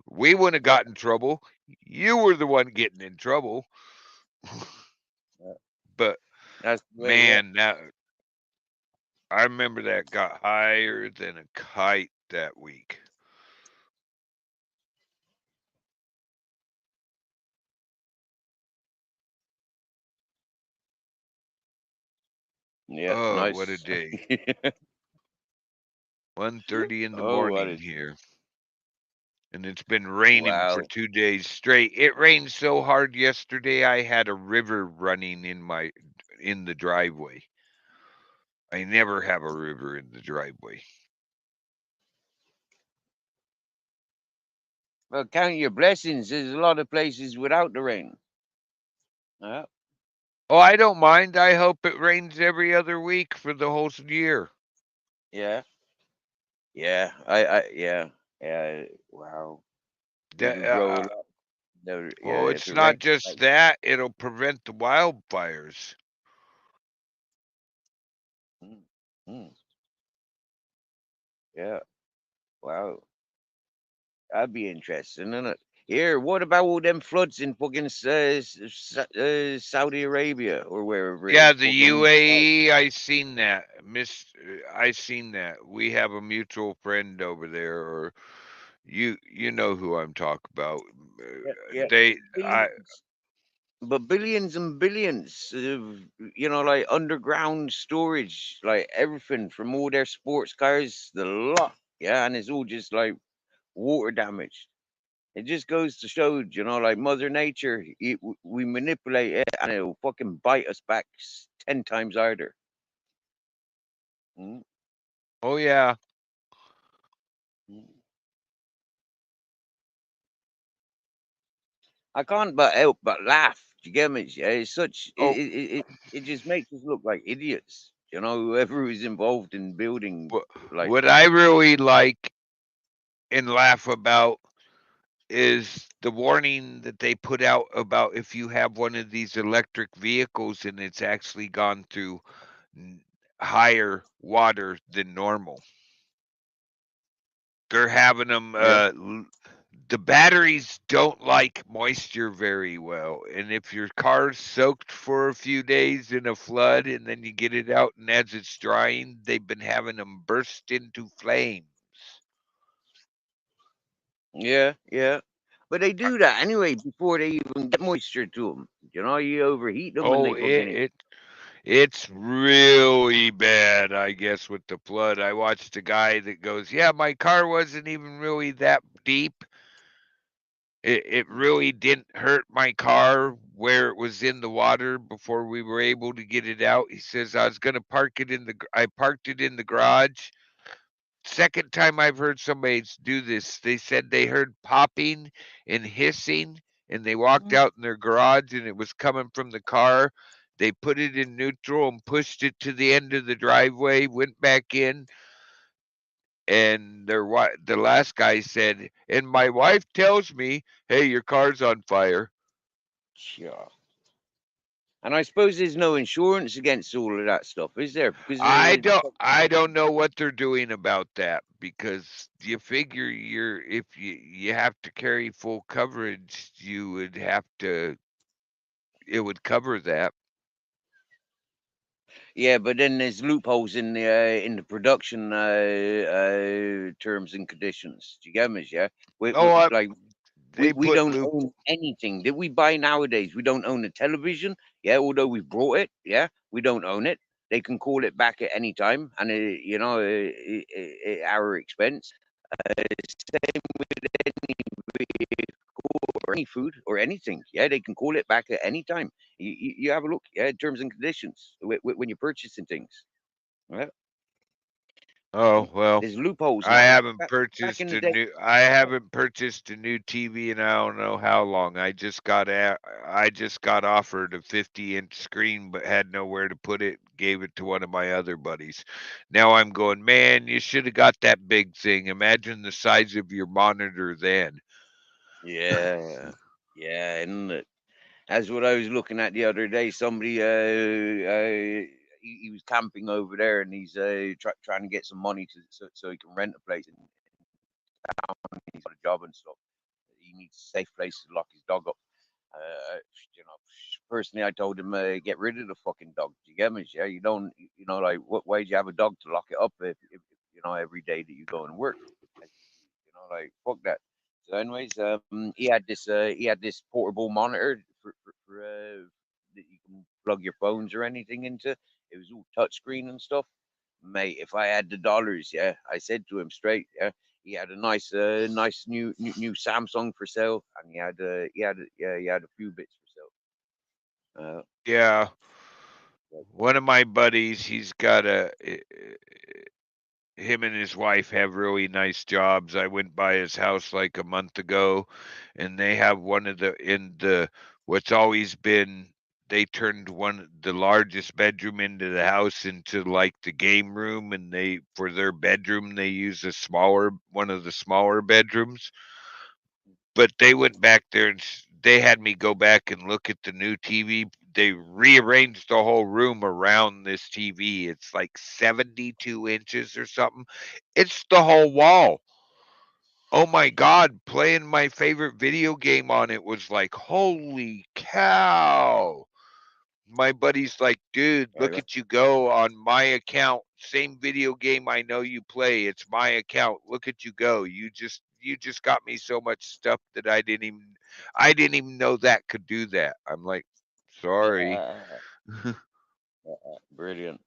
We wouldn't have yeah, got in trouble. You were the one getting in trouble. yeah. But That's the way. Yeah, man, I remember that got higher than a kite that week. yeah, Oh, what a nice. day. 1:30 in the Oh, what morning is? here. And it's been raining for Wow. 2 days straight. It rained so hard yesterday I had a river running in the driveway. I never have a river in the driveway. Well, count your blessings. There's a lot of places without the rain. Yeah, Oh, I don't mind. I hope it rains every other week for the whole year. yeah, yeah. Yeah, yeah. Wow. We That, could grow a lot. Yeah, oh, if it's it not rains. just that, it'll prevent the wildfires. Mm, mm, yeah. Wow. That'd be interesting, isn't it? Here, what about all them floods in fucking Saudi Arabia or wherever it Yeah, is? the Fucking. UAE, I seen that. I seen that. We have a mutual friend over there, or you know who I'm talking about. Yeah, yeah. They I Billions, but billions and billions of, like underground storage, like everything from all their sports cars, the lot. Yeah, and it's all just like water damage. It just goes to show, like Mother Nature, we manipulate it and it'll fucking bite us back 10 times harder. Mm, Oh yeah. mm. I can't but help but laugh. Do you get me? Yeah, it's such, Oh, it just makes us look like idiots. Whoever is involved in building, like, what I really like and laugh about is the warning that they put out about if you have one of these electric vehicles and it's actually gone through n- higher water than normal. They're having them yeah, the batteries don't like moisture very well, and if your car's soaked for a few days in a flood and then you get it out and as it's drying, they've been having them burst into flames. yeah, yeah. But they do that anyway before they even get moisture to them. You overheat them and Oh, they fucking. it's really bad, I guess, with the flood. I watched a guy that goes, "Yeah, my car wasn't even really that deep. It really didn't hurt my car where it was in the water before we were able to get it out." He says, "I was going to park it I parked it in the garage." Second time I've heard somebody do this. They said they heard popping and hissing, and they walked Mm. out in their garage, and it was coming from the car. They put it in neutral and pushed it to the end of the driveway, went back in, and the last guy said, "And my wife tells me, hey, your car's on fire." Sure. And I suppose there's no insurance against all of that stuff, is there? Because I don't know what they're doing about that, because you figure if you have to carry full coverage, you would have to it would cover that. yeah, but then there's loopholes in the production terms and conditions. Do you get me? Yeah, Oh, like they we put don't loop. own anything that we buy nowadays. We don't own a television. Yeah, although we brought it. Yeah, we don't own it. They can call it back at any time, and at our expense. Same with any vehicle or any food or anything. Yeah, they can call it back at any time. You have a look. Yeah, terms and conditions when you're purchasing things. Yeah, Oh, well, there's loopholes I now. haven't Back in purchased the a day. new I haven't purchased a new TV in I don't know how long. I just got offered a 50-inch screen but had nowhere to put it. Gave it to one of my other buddies. Now I'm going, man, you should have got that big thing. Imagine the size of your monitor then. Yeah, yeah, and that's what I was looking at the other day. Somebody, he was camping over there, and he's trying to get some money so he can rent a place in town. He's got a job and stuff. He needs a safe place to lock his dog up. Uh, you know, personally, I told him get rid of the fucking dog. Do you get me? Yeah, you don't, like why do you have a dog to lock it up if every day that you go and work? Like fuck that. So, anyways, he had this portable monitor for that you can plug your phones or anything into. It was all touchscreen and stuff. Mate, if I had the dollars, yeah, I said to him straight, yeah, he had a nice new Samsung for sale, and he had a few bits for sale. Yeah. But, One of my buddies, he's got him and his wife have really nice jobs. I went by his house like a month ago, and they have one of the what's always been, they turned the largest bedroom into the house into like the game room, and they, for their bedroom, they use one of the smaller bedrooms. But they went back there and they had me go back and look at the new TV. They rearranged the whole room around this TV. It's like 72 inches or something. It's the whole wall. Oh my God, playing my favorite video game on it was like, holy cow. My buddy's like, dude, look uh, at you go on my account. Same video game I know you play. It's my account. Look at you go. You just got me so much stuff that I didn't even know that could do that. I'm like, sorry. uh, brilliant.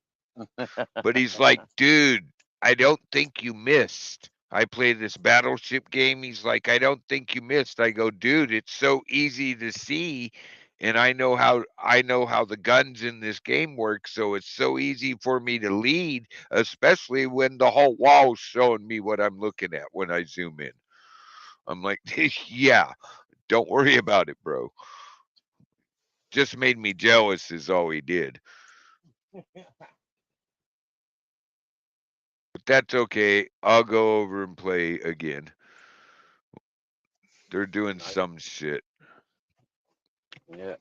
But he's like, dude, I don't think you missed. I play this battleship game. He's like, I don't think you missed. I go, dude, it's so easy to see, and I know how the guns in this game work, so it's so easy for me to lead, especially when the whole wall's showing me what I'm looking at when I zoom in. I'm like, yeah, don't worry about it, bro. Just made me jealous is all he did. But that's okay. I'll go over and play again. They're doing Nice. some shit. Yeah.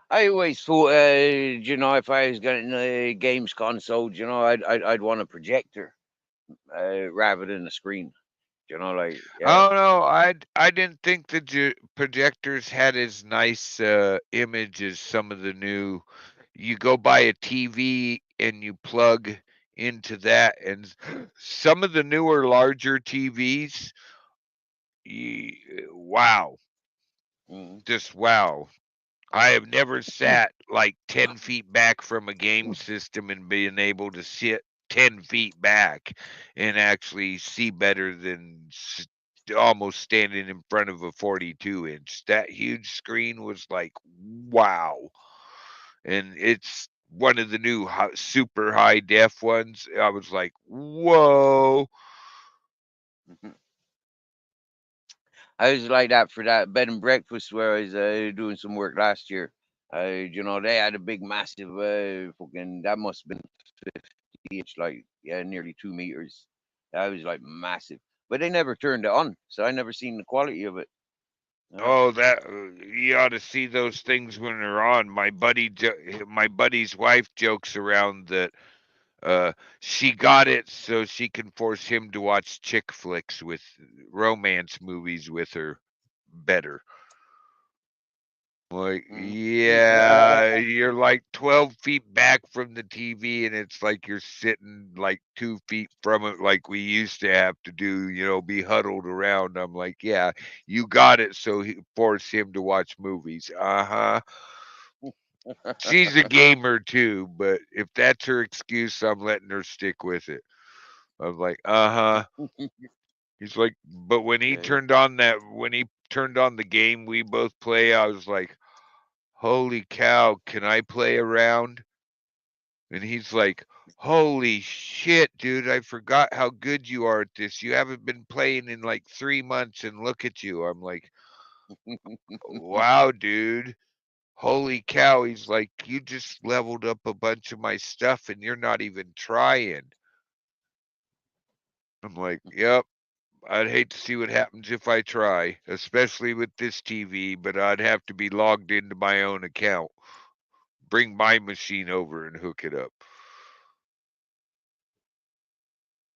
I always thought, if I was getting a games console, I'd want a projector rather than a screen. Like, yeah. I don't know. I didn't think the projectors had as nice image as some of the new. You go buy a TV and you plug into that, and some of the newer, larger TVs. Wow, Mm. just wow. I have never sat like 10 feet back from a game system and being able to sit 10 feet back and actually see better than almost standing in front of a 42-inch. That huge screen was like, wow. And it's one of the new super high def ones. I was like, whoa. I was like that for that bed and breakfast where I was doing some work last year. They had a big, massive, fucking, that must have been 50-inch, like, yeah, nearly 2 meters. That was like massive. But they never turned it on, so I never seen the quality of it. Oh, that you ought to see those things when they're on. My buddy's wife jokes around that uh, she got it so she can force him to watch chick flicks with romance movies with her better. Like, yeah, you're like 12 feet back from the TV, and it's like you're sitting like 2 feet from it, like we used to have to do, be huddled around. I'm like, yeah, you got it, so force him to watch movies. Uh-huh. She's a gamer too, but if that's her excuse, I'm letting her stick with it. I'm like, uh-huh. He's like, but when he turned on the game we both play, I was like, holy cow, can I play around? And he's like, holy shit, dude, I forgot how good you are at this. You haven't been playing in like 3 months, and look at you. I'm like, wow, dude. Holy cow. He's like, you just leveled up a bunch of my stuff and you're not even trying. I'm like, yep. I'd hate to see what happens if I try, especially with this TV, but I'd have to be logged into my own account. Bring my machine over and hook it up.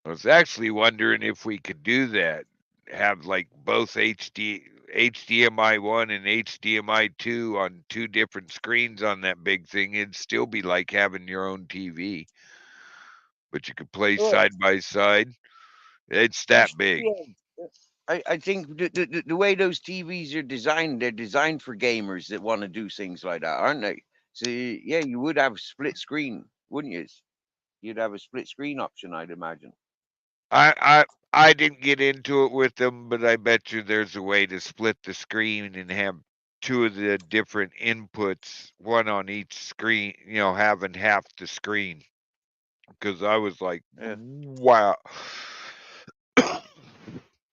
I was actually wondering if we could do that. Have like both HDMI 1 and HDMI 2 on two different screens on that big thing. It'd still be like having your own TV, but you could play Well, side by side. It's that's that big. yeah. I think the way those TVs are designed, they're designed for gamers that want to do things like that, aren't they? So yeah, you would have split screen, wouldn't you? You'd have a split screen option, I'd imagine. I I I didn't get into it with them, but I bet you there's a way to split the screen and have two of the different inputs, one on each screen, having half the screen. Because I was like, Yeah. wow.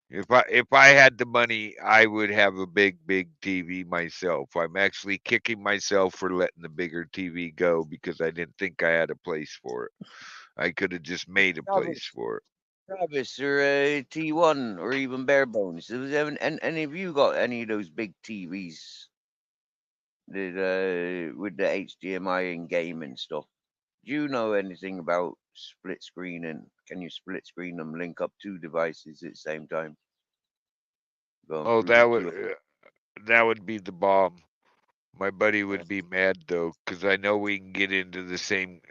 If I had the money, I would have a big TV myself. I'm actually kicking myself for letting the bigger TV go because I didn't think I had a place for it. I could have just made a place Travis, for it. Travis, or T1, or even bare bones. And any of you got any of those big TVs that with the HDMI and game and stuff? Do you know anything about split screen, and can you split screen them, link up two devices at the same time, going Oh, through the two? that would be the bomb. My buddy Yeah, would be mad though, because I know we can get into the same.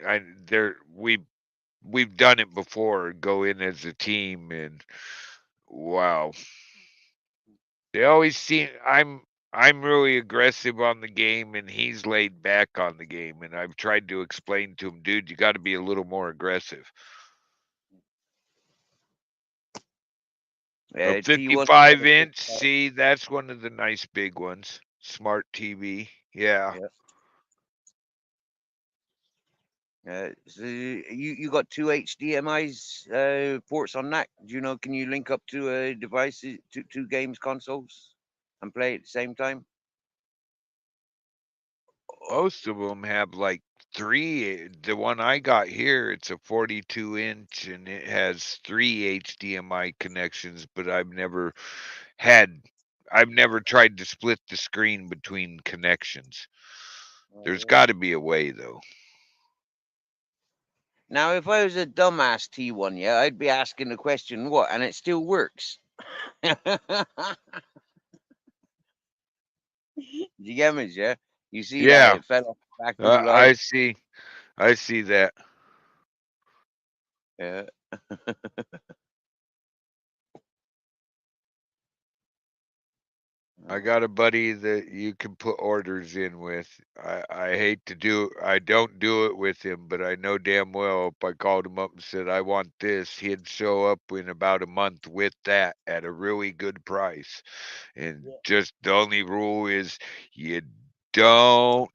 We've done it before. Go in as a team, and wow, they always seem. I'm really aggressive on the game, and he's laid back on the game. And I've tried to explain to him, dude, you got to be a little more aggressive. A yeah, T1. 55 inch, see, that's one of the nice big ones. Smart TV, yeah. Yeah. So you got two HDMI's ports on that. Do you know? Can you link up to devices, two games consoles, and play at the same time? Most of them have like three. The one I got here, it's a 42-inch and it has three HDMI connections, but had, I've never tried to split the screen between connections. There's got to be a way though. Now, if I was a dumbass T1, yeah, I'd be asking the question, what, and it still works. You get me, yeah? You see that? Yeah, It fell off the back of the line. I see that. Yeah. I got a buddy that you can put orders in with. I hate to I don't do it with him, but I know damn well if I called him up and said, I want this, he'd show up in about a month with that at a really good price. And just the only rule is you don't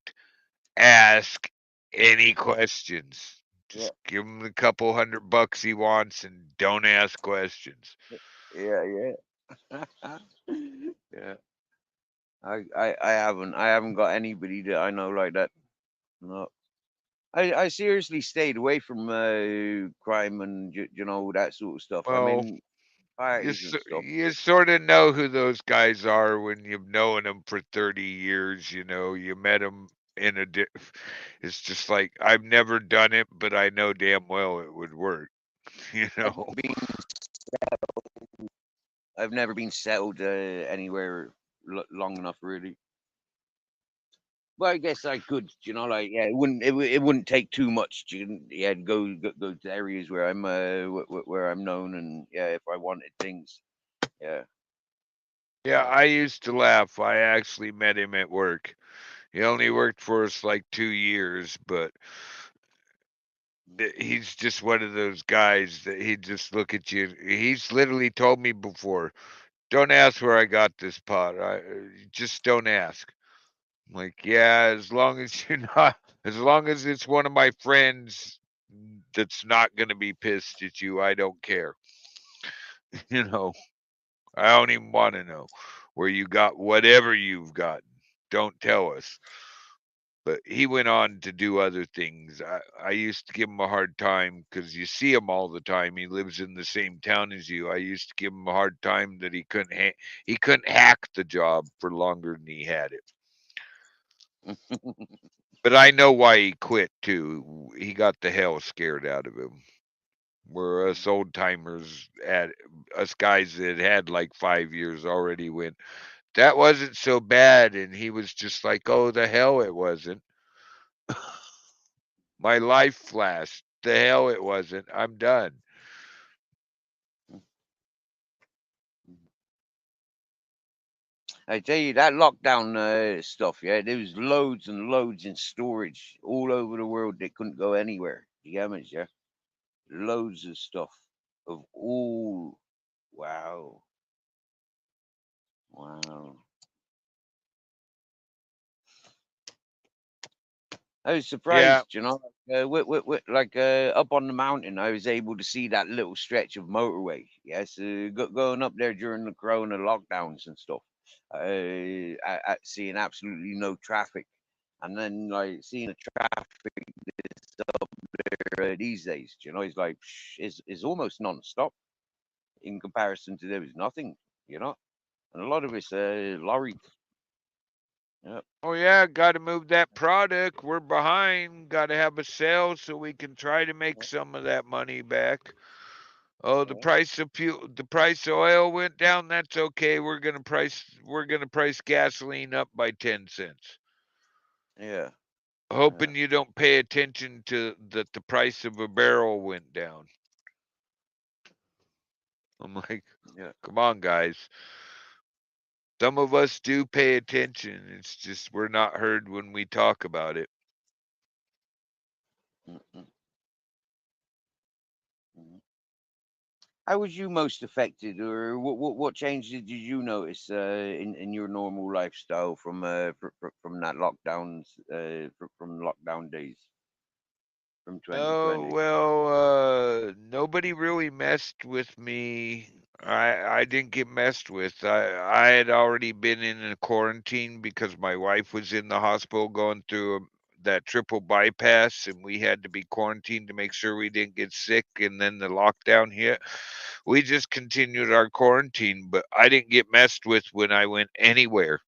ask any questions. Yeah. Just give him the couple $100 he wants and don't ask questions. Yeah, yeah. Yeah. I haven't got anybody that I know like that. No. I seriously stayed away from crime and that sort of stuff. I Well, mean, parties and stuff. You sort of know who those guys are when you've known them for 30 years. You know, you met them in a. It's just like I've never done it, but I know damn well it would work. You I've know. been I've never been settled anywhere long enough, really. Well, I guess I could, like yeah, it wouldn't take too much. Yeah, go to areas where I'm where I'm known, and yeah, if I wanted things, yeah, Yeah, I used to laugh. I actually met him at work. He only worked for us like 2 years, but he's just one of those guys that he just look at you. He's literally told me before, "Don't ask where I got this pot. I just don't ask." I'm like, yeah, as long as you're not, as long as it's one of my friends that's not gonna be pissed at you, I don't care. You know, I don't even want to know where you got whatever you've gotten. Don't tell us. But he went on to do other things. I used to give him a hard time because you see him all the time. He lives in the same town as you. I used to give him a hard time that he couldn't hack the job for longer than he had it. But I know why he quit too. He got the hell scared out of him. Where us old timers, at us guys that had like 5 years already went, that wasn't so bad, and he was just like, oh, the hell it wasn't. My life flashed. The hell it wasn't. I'm done. I tell you that lockdown stuff. Yeah, there was loads and loads in storage all over the world. They couldn't go anywhere. You get me? Yeah, loads of stuff of all. Wow, wow. I was Yeah. surprised, like up on the mountain, I was able to see that little stretch of motorway. Yes, going up there during the Corona lockdowns and stuff, seeing absolutely no traffic, and then like seeing the traffic that's up there these days. It's like is almost non-stop in comparison to there was nothing, and a lot of it's lorries. Yeah, Oh yeah, got to move that product. We're behind. Got to have a sale so we can try to make some of that money back. Oh, the yeah, price of fuel, the price of oil went down. That's okay. We're gonna price gasoline up by 10 cents. yeah, yeah, Hoping you don't pay attention to that the price of a barrel went down. I'm like, yeah. come on, guys. Some of us do pay attention. It's just we're not heard when we talk about it. Mm-mm, mm. How was you most affected, or what changes did you notice in your normal lifestyle from that lockdowns from lockdown days from Oh 2020? well, nobody really messed with me. I didn't get messed with. I had already been in a quarantine because my wife was in the hospital going through that triple bypass, and we had to be quarantined to make sure we didn't get sick. And then the lockdown hit. We just continued our quarantine, but I didn't get messed with when I went anywhere.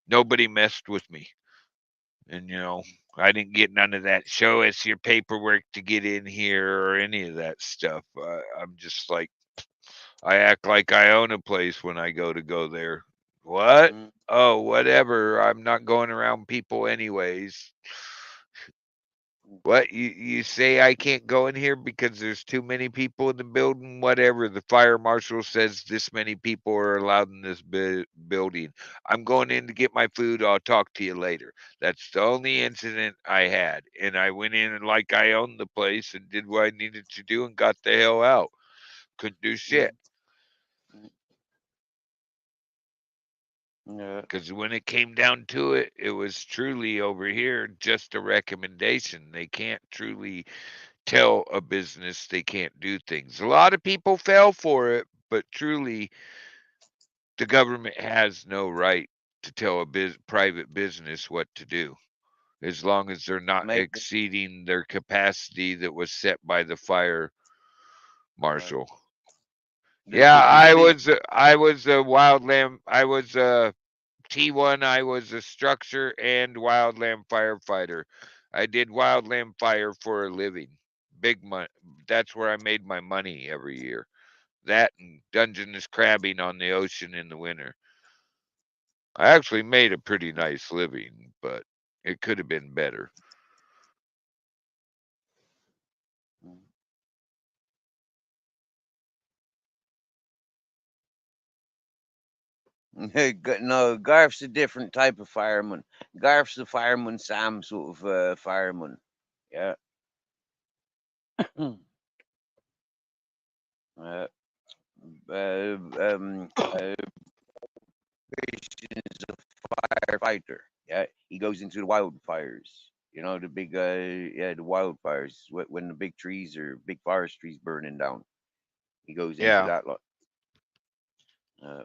Nobody messed with me. And, I didn't get none of that. Show us your paperwork to get in here or any of that stuff. I'm just like, I act like I own a place when I go there. What? Mm, Oh, whatever. I'm not going around people anyways. mm, What you say I can't go in here because there's too many people in the building? Whatever. The fire marshal says this many people are allowed in this building. I'm going in to get my food. I'll talk to you later. That's the only incident I had, and I went in and like I owned the place and did what I needed to do and got the hell out. Couldn't do mm, shit. mm. Yeah, Because when it came down to it, it was truly over here just a recommendation. They can't truly tell a business they can't do things. A lot of people fell for it, but truly, the government has no right to tell a private business what to do as long as they're not make it exceeding their capacity that was set by the fire right. marshal. Yeah, The big. I was a wildland. I was a T1. I was a structure and wildland firefighter. I did wildland fire for a living. Big money. That's where I made my money every year. That and Dungeness crabbing on the ocean in the winter. I actually made a pretty nice living, but it could have been better. No, Garf's a different type of fireman. Garf's the fireman Sam sort of fireman. Yeah. uh, uh, is a firefighter. Yeah, he goes into the wildfires. You know the big, yeah, the wildfires when the big trees or big forest trees burning down. He goes into Yeah. that lot. Uh,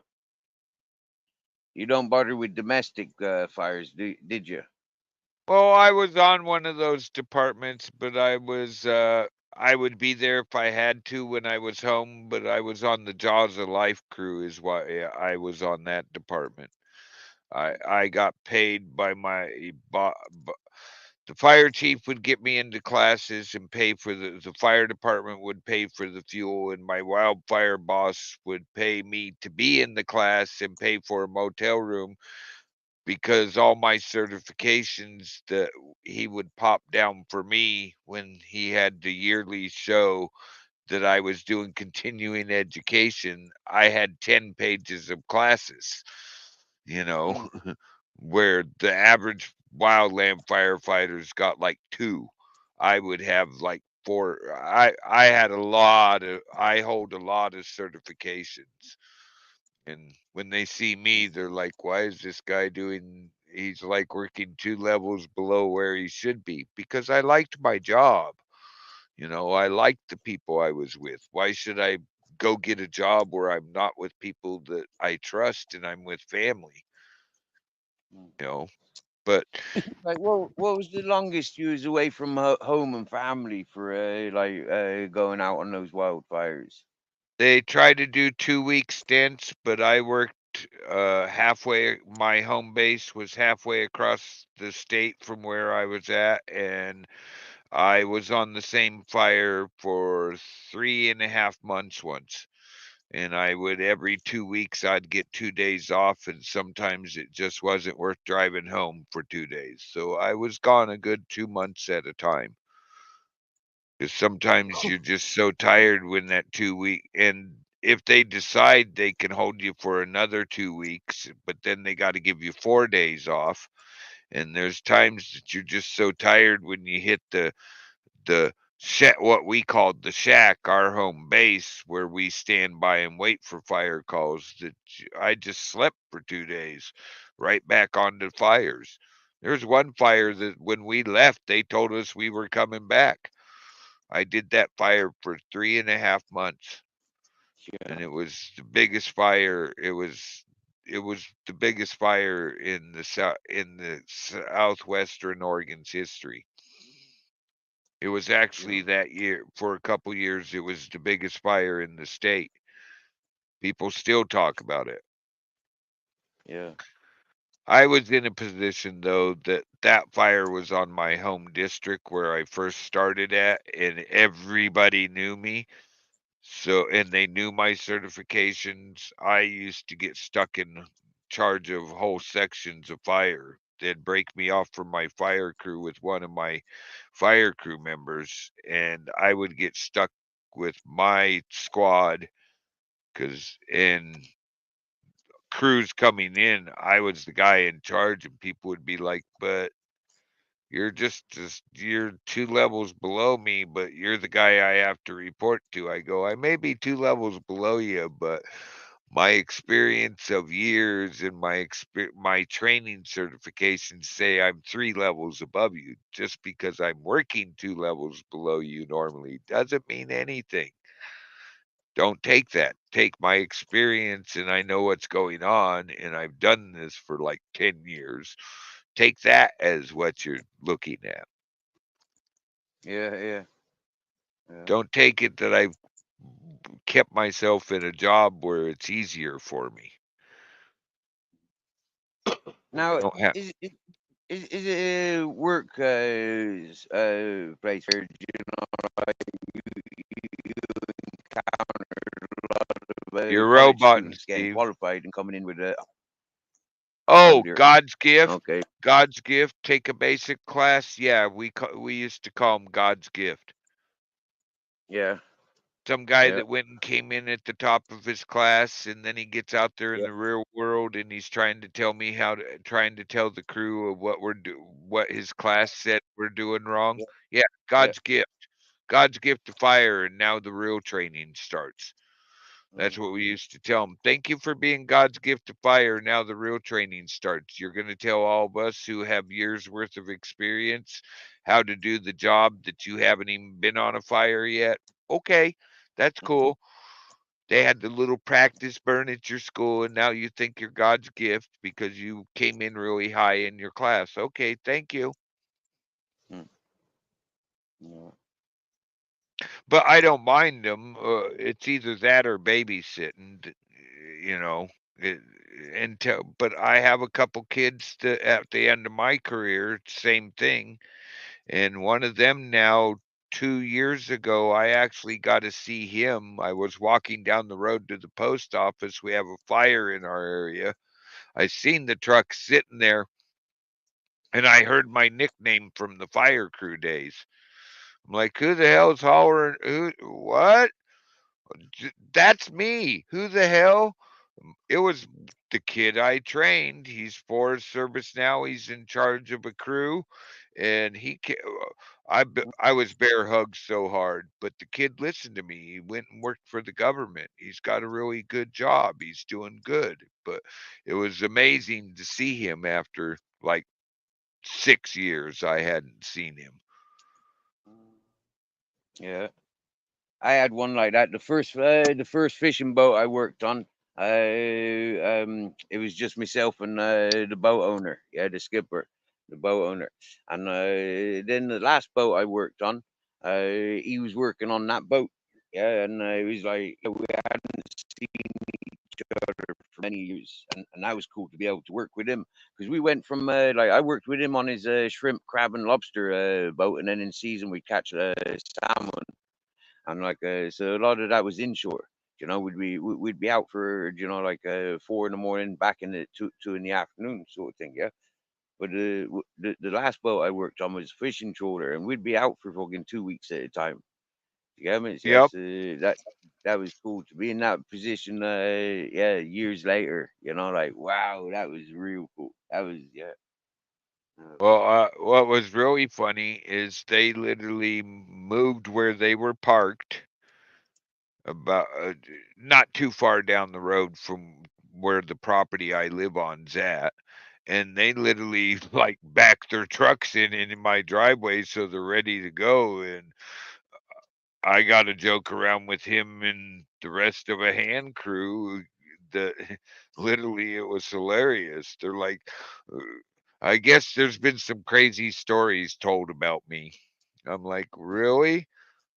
you don't bother with domestic fires, did you? Well, I was on one of those departments, but I would be there if I had to when I was home, but I was on the Jaws of Life crew is why I was on that department. I got paid by the fire chief would get me into classes and pay for the fire department would pay for the fuel, and my wildfire boss would pay me to be in the class and pay for a motel room because all my certifications that he would pop down for me when he had the yearly show that I was doing continuing education, I had 10 pages of classes, you know, Mm. where the average wildland firefighters got like two. I would have like four. I had a lot of I hold a lot of certifications. And when they see me, they're like, why is this guy doing he's like working two levels below where he should be? Because I liked my job. I liked the people I was with. Why should I go get a job where I'm not with people that I trust and I'm with family? Mm. You know, but Like, what was the longest you was away from home and family for going out on those wildfires? they tried to do 2 week stints, but I worked halfway. My home base was halfway across the state from where I was at, and I was on the same fire for 3.5 months once. And I would every 2 weeks I'd get 2 days off, and sometimes it just wasn't worth driving home for 2 days. So I was gone a good 2 months at a time. Because sometimes you're just so tired when that 2 week and if they decide they can hold you for another 2 weeks, but then they got to give you 4 days off. And there's times that you're just so tired when you hit the shack, what we called the shack, our home base, where we stand by and wait for fire calls. That I just slept for 2 days, right back onto fires. There's one fire that when we left, they told us we were coming back. I did that fire for 3.5 months, Yeah, and it was the biggest fire. It was the biggest fire in the southwestern Oregon's history. It was yeah, actually that year for a couple years. It was the biggest fire in the state. People still talk about it. yeah, I was in a position though that fire was on my home district where I first started at, and everybody knew me. So, and they knew my certifications. I used to get stuck in charge of whole sections of fire. They'd break me off from my fire crew with one of my fire crew members, and I would get stuck with my squad because in crews coming in, I was the guy in charge, and people would be like, but you're 2 levels below me, but you're the guy I have to report to. I go, I may be 2 levels below you, but my experience of years and my training certifications say I'm 3 levels above you. Just because I'm working 2 levels below you normally doesn't mean anything. Don't take that. Take my experience, and I know what's going on, and I've done this for like 10 years. Take that as what you're looking at. yeah, yeah, yeah. Don't take it that I've kept myself in a job where it's easier for me. Now, Don't have. is it a work place where You're college roboting, students getting Steve. qualified and coming in with a oh Oh, dear. God's gift. Okay. God's gift. Take a basic class. Yeah, we used to call him God's gift. Yeah. Some guy Yeah. that went and came in at the top of his class, and then he gets out there in Yeah. the real world, and he's trying to tell me trying to tell the crew of what his class said we're doing wrong. Yeah. Yeah, Yeah. God's gift to fire, and now the real training starts. That's Mm. what we used to tell them. Thank you for being God's gift to fire. Now the real training starts. You're going to tell all of us who have years worth of experience how to do the job that you haven't even been on a fire yet. Okay, that's cool. They had the little practice burn at your school, and now you think you're God's gift because you came in really high in your class. Okay, thank you. Mm. Yeah. But I don't mind them. It's either that or babysitting, you know. It, but I have a couple kids that at the end of my career, same thing. And one of them now, 2 years ago, I actually got to see him. I was walking down the road to the post office. We have a fire in our area. I seen the truck sitting there, and I heard my nickname from the fire crew days. I'm like, who the hell's hollering? Who? What? That's me. Who the hell? It was the kid I trained. He's Forest Service now. He's in charge of a crew, and I was bear hugged so hard, but the kid listened to me. He went and worked for the government. He's got a really good job. He's doing good. But it was amazing to see him after like 6 years. I hadn't seen him. Yeah. I had one like that. The first fishing boat I worked on, it was just myself and the boat owner. Yeah, the skipper, the boat owner. And then the last boat I worked on, he was working on that boat. Yeah, and he was like, yeah, we hadn't seen each other for many years, and that was cool to be able to work with him because we went from like I worked with him on his shrimp, crab, and lobster boat, and then in season we catch salmon. And like so a lot of that was inshore. You know, we'd be out for like 4 in the morning, back in the two in the afternoon, sort of thing. Yeah. But the last boat I worked on was fishing trawler, and we'd be out for fucking 2 weeks at a time. You get me? Yep. Yes, that was cool to be in that position. Yeah, years later, like wow, that was real cool. That was yeah. Well, what was really funny is they literally moved where they were parked about not too far down the road from where the property I live on's at. And they literally like back their trucks in my driveway so they're ready to go. And I got to joke around with him and the rest of a hand crew. That literally it was hilarious. They're like, uh, I guess there's been some crazy stories told about me. I'm like, really?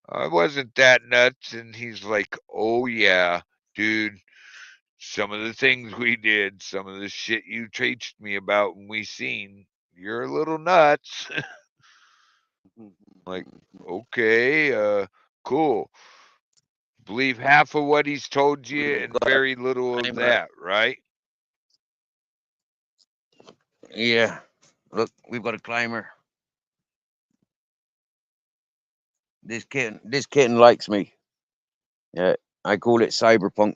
I wasn't that nuts. And he's like, oh, yeah, dude, some of the things we did, some of the shit you teached me about and we seen, you're a little nuts. Like, okay, cool. Believe half of what he's told you We've and got a very little of climber. that, right? Yeah, look, we've got a climber. This kitten likes me. Yeah, I call it cyberpunk.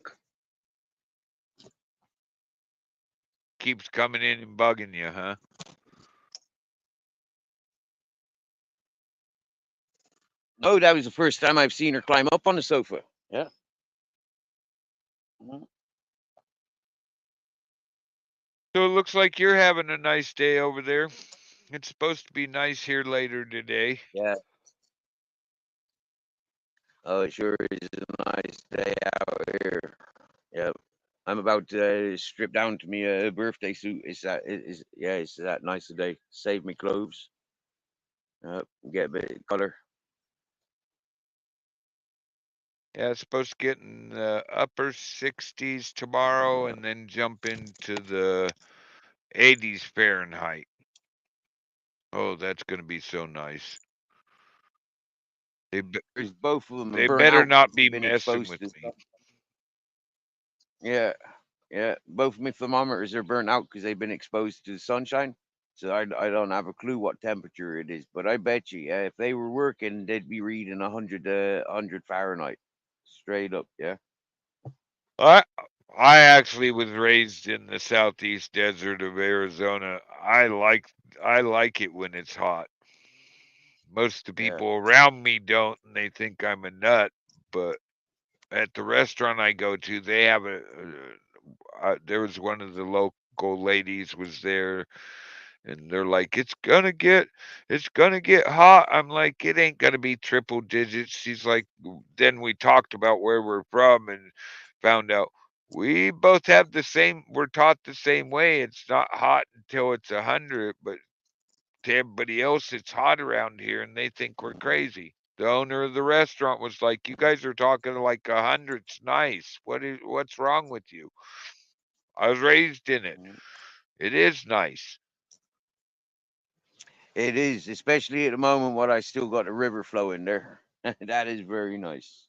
Keeps coming in and bugging you, huh? Oh, that was the first time I've seen her climb up on the sofa. Yeah. Mhm. So it looks like you're having a nice day over there. It's supposed to be nice here later today. Yeah. Oh, it sure is a nice day out here. Yeah. I'm about to strip down to me birthday suit. It's that nice today. Save me clothes. Get a bit of color. Yeah, it's supposed to get in the upper 60s tomorrow and then jump into the 80s Fahrenheit. Oh, that's going to be so nice. There's both of them are They burnt better out because not they've be been messing exposed with to me. stuff. Yeah, yeah. Both my thermometers are burnt out because they've been exposed to the sunshine. So I don't have a clue what temperature it is, but I bet you, yeah, if they were working, they'd be reading 100 Fahrenheit, straight up. Yeah. I I actually was raised in the southeast desert of Arizona. I like it when it's hot. Most of the Yeah. people around me don't, and they think I'm a nut. But at the restaurant I go to, they have there was one of the local ladies was there, and they're like, it's gonna get hot. I'm like, it ain't gonna be triple digits. She's like, then we talked about where we're from and found out we both have the same. We're taught the same way. It's not hot until it's 100, but to everybody else, it's hot around here, and they think we're crazy. The owner of the restaurant was like, "You guys are talking like 100's nice. What's wrong with you?" I was raised in it. Mm. It is nice. It is, especially at the moment when I still got the river flowing there. That is very nice.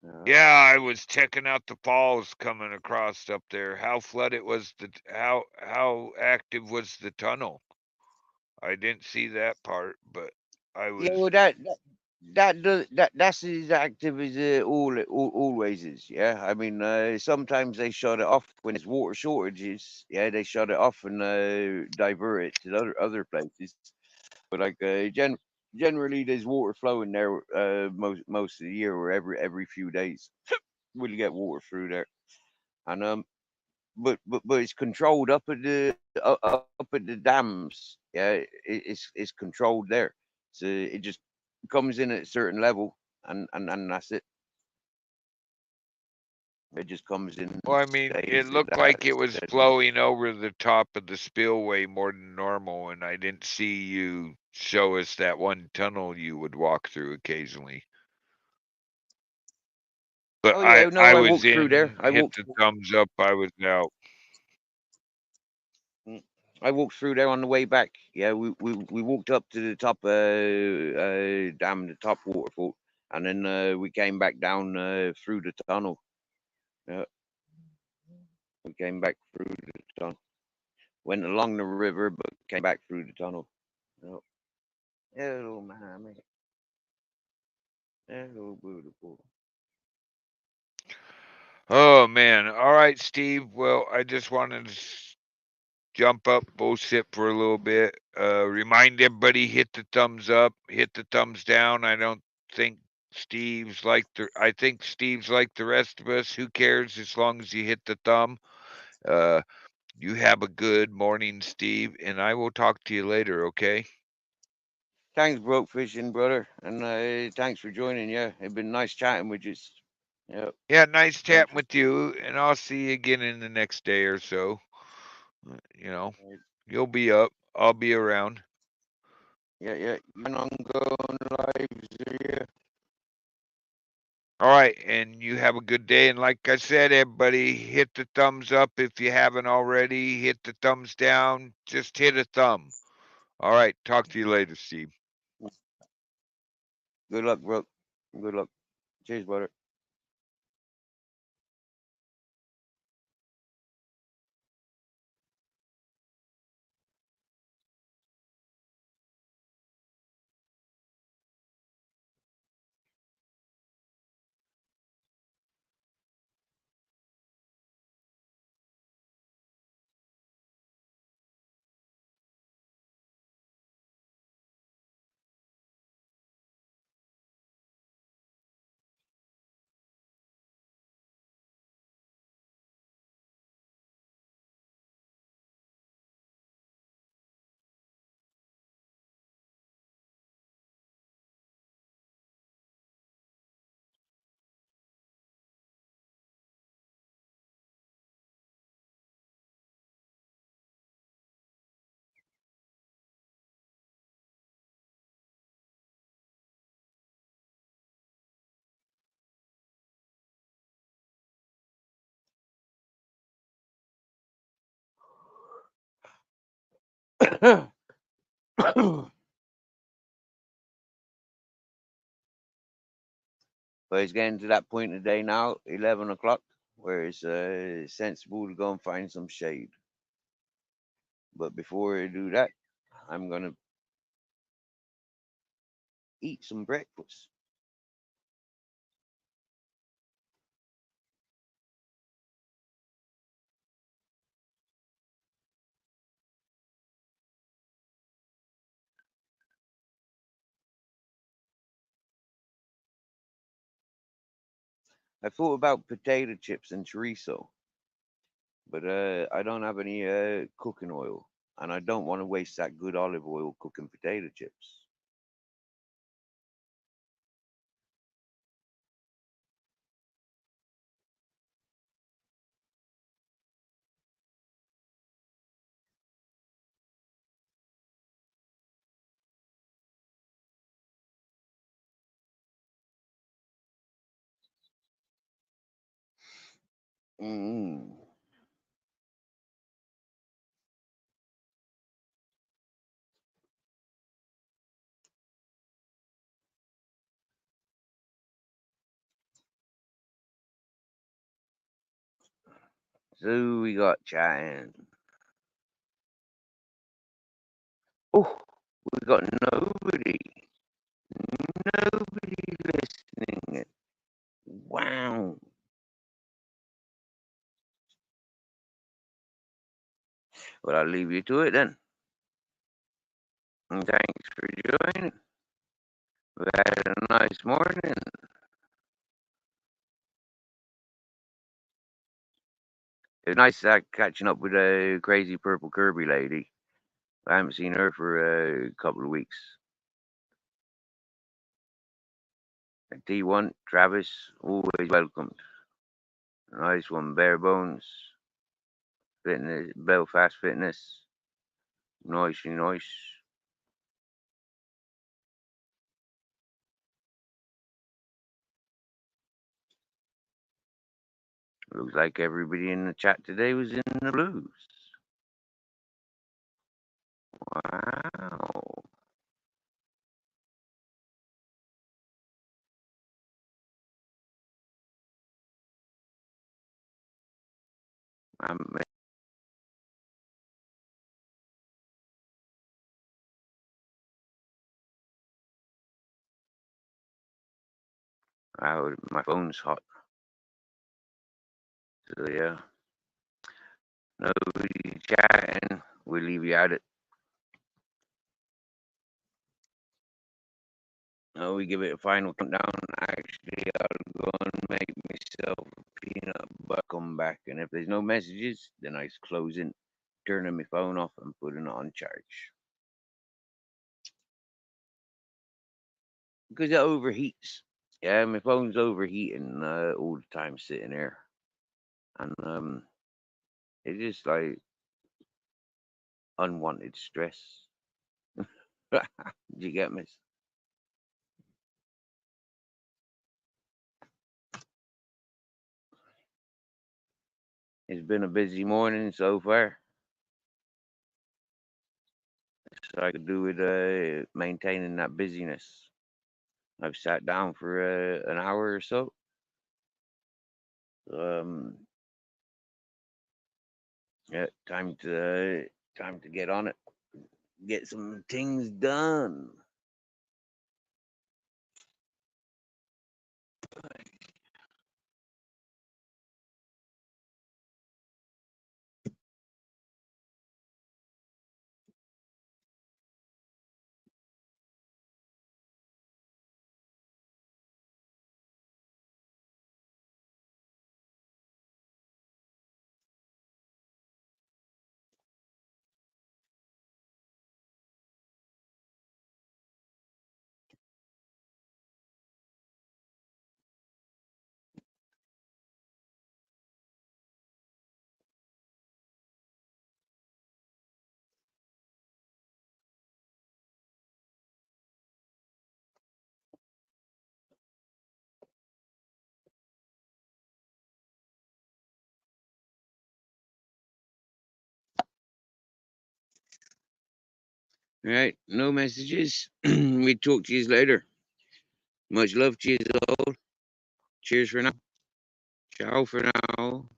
Yeah. Yeah, I was checking out the falls coming across up there. How flooded was how active was the tunnel? I didn't see that part, but I Yeah, was well, that's as active as always is. Yeah, I mean, sometimes they shut it off when there's water shortages. Yeah, they shut it off and divert it to other places. But like generally, there's water flowing there most of the year, or every few days. We'll get water through there, and but it's controlled up at the dams. Yeah, it's controlled there, so it just comes in at a certain level, and that's it. It just comes in well, and I mean, it stays at looked that like it was steady level. flowing over the top of the spillway more than normal, and I didn't see you show us that one tunnel you would walk through occasionally. But Oh yeah, no, I I was walked through there. in, hit the thumbs up, I was out. Mm, I walked through there on the way back. Yeah, we walked up to the top dam, the top waterfall, and then we came back down through the tunnel. Yeah, we came back through the tunnel. Went along the river, but came back through the tunnel. Oh, hello, Miami. Hello, beautiful. Oh man. All right, Steve. Well, I just wanted to jump up, bullshit for a little bit. Remind everybody, hit the thumbs up, hit the thumbs down. Think I think Steve's like the rest of us. Who cares as long as you hit the thumb? Uh, you have a good morning, Steve, and I will talk to you later, okay? Thanks, broke fishing, brother, and thanks for joining. Yeah, it's been nice chatting with you. Yeah, Yeah, nice thanks chatting for. with you, and I'll see you again in the next day or so. You know, you'll be up. I'll be around. Yeah, yeah, you're on going live here. All right, and you have a good day. And like I said, everybody, hit the thumbs up if you haven't already. Hit the thumbs down. Just hit a thumb. All right, talk to you later, Steve. Good luck, bro. Good luck. Cheers, brother. But it's getting to that point of the day now, 11 o'clock, where it's sensible to go and find some shade. But before I do that, I'm going to eat some breakfast. I thought about potato chips and chorizo, but I don't have any cooking oil, and I don't want to waste that good olive oil cooking potato chips. Mm. So we got chatting. Oh, we got nobody listening. Wow. Well, I'll leave you to it then. And thanks for joining. We had a nice morning. It's nice catching up with a crazy purple Kirby lady. I haven't seen her for a couple of weeks. And T1, Travis, always welcomed. Nice one, Bare Bones. Fitness, Belfast Fitness. Nice. Looks like everybody in the chat today was in the blues. Wow. My phone's hot. So yeah. Nobody chatting. We'll leave you at it. Now we give it a final countdown. Actually, I'll go and make myself a peanut butter, come back. And if there's no messages, then I close in, turning my phone off and putting it on charge. Because it overheats. Yeah, my phone's overheating all the time sitting there. And it's just like unwanted stress. Do you get me? It's been a busy morning so far. So I could do with maintaining that busyness. I've sat down for an hour or so. Um, yeah, time to get on it, get some things done. Right, no messages. We talk to you later. Much love to you all. Cheers for now. Ciao for now.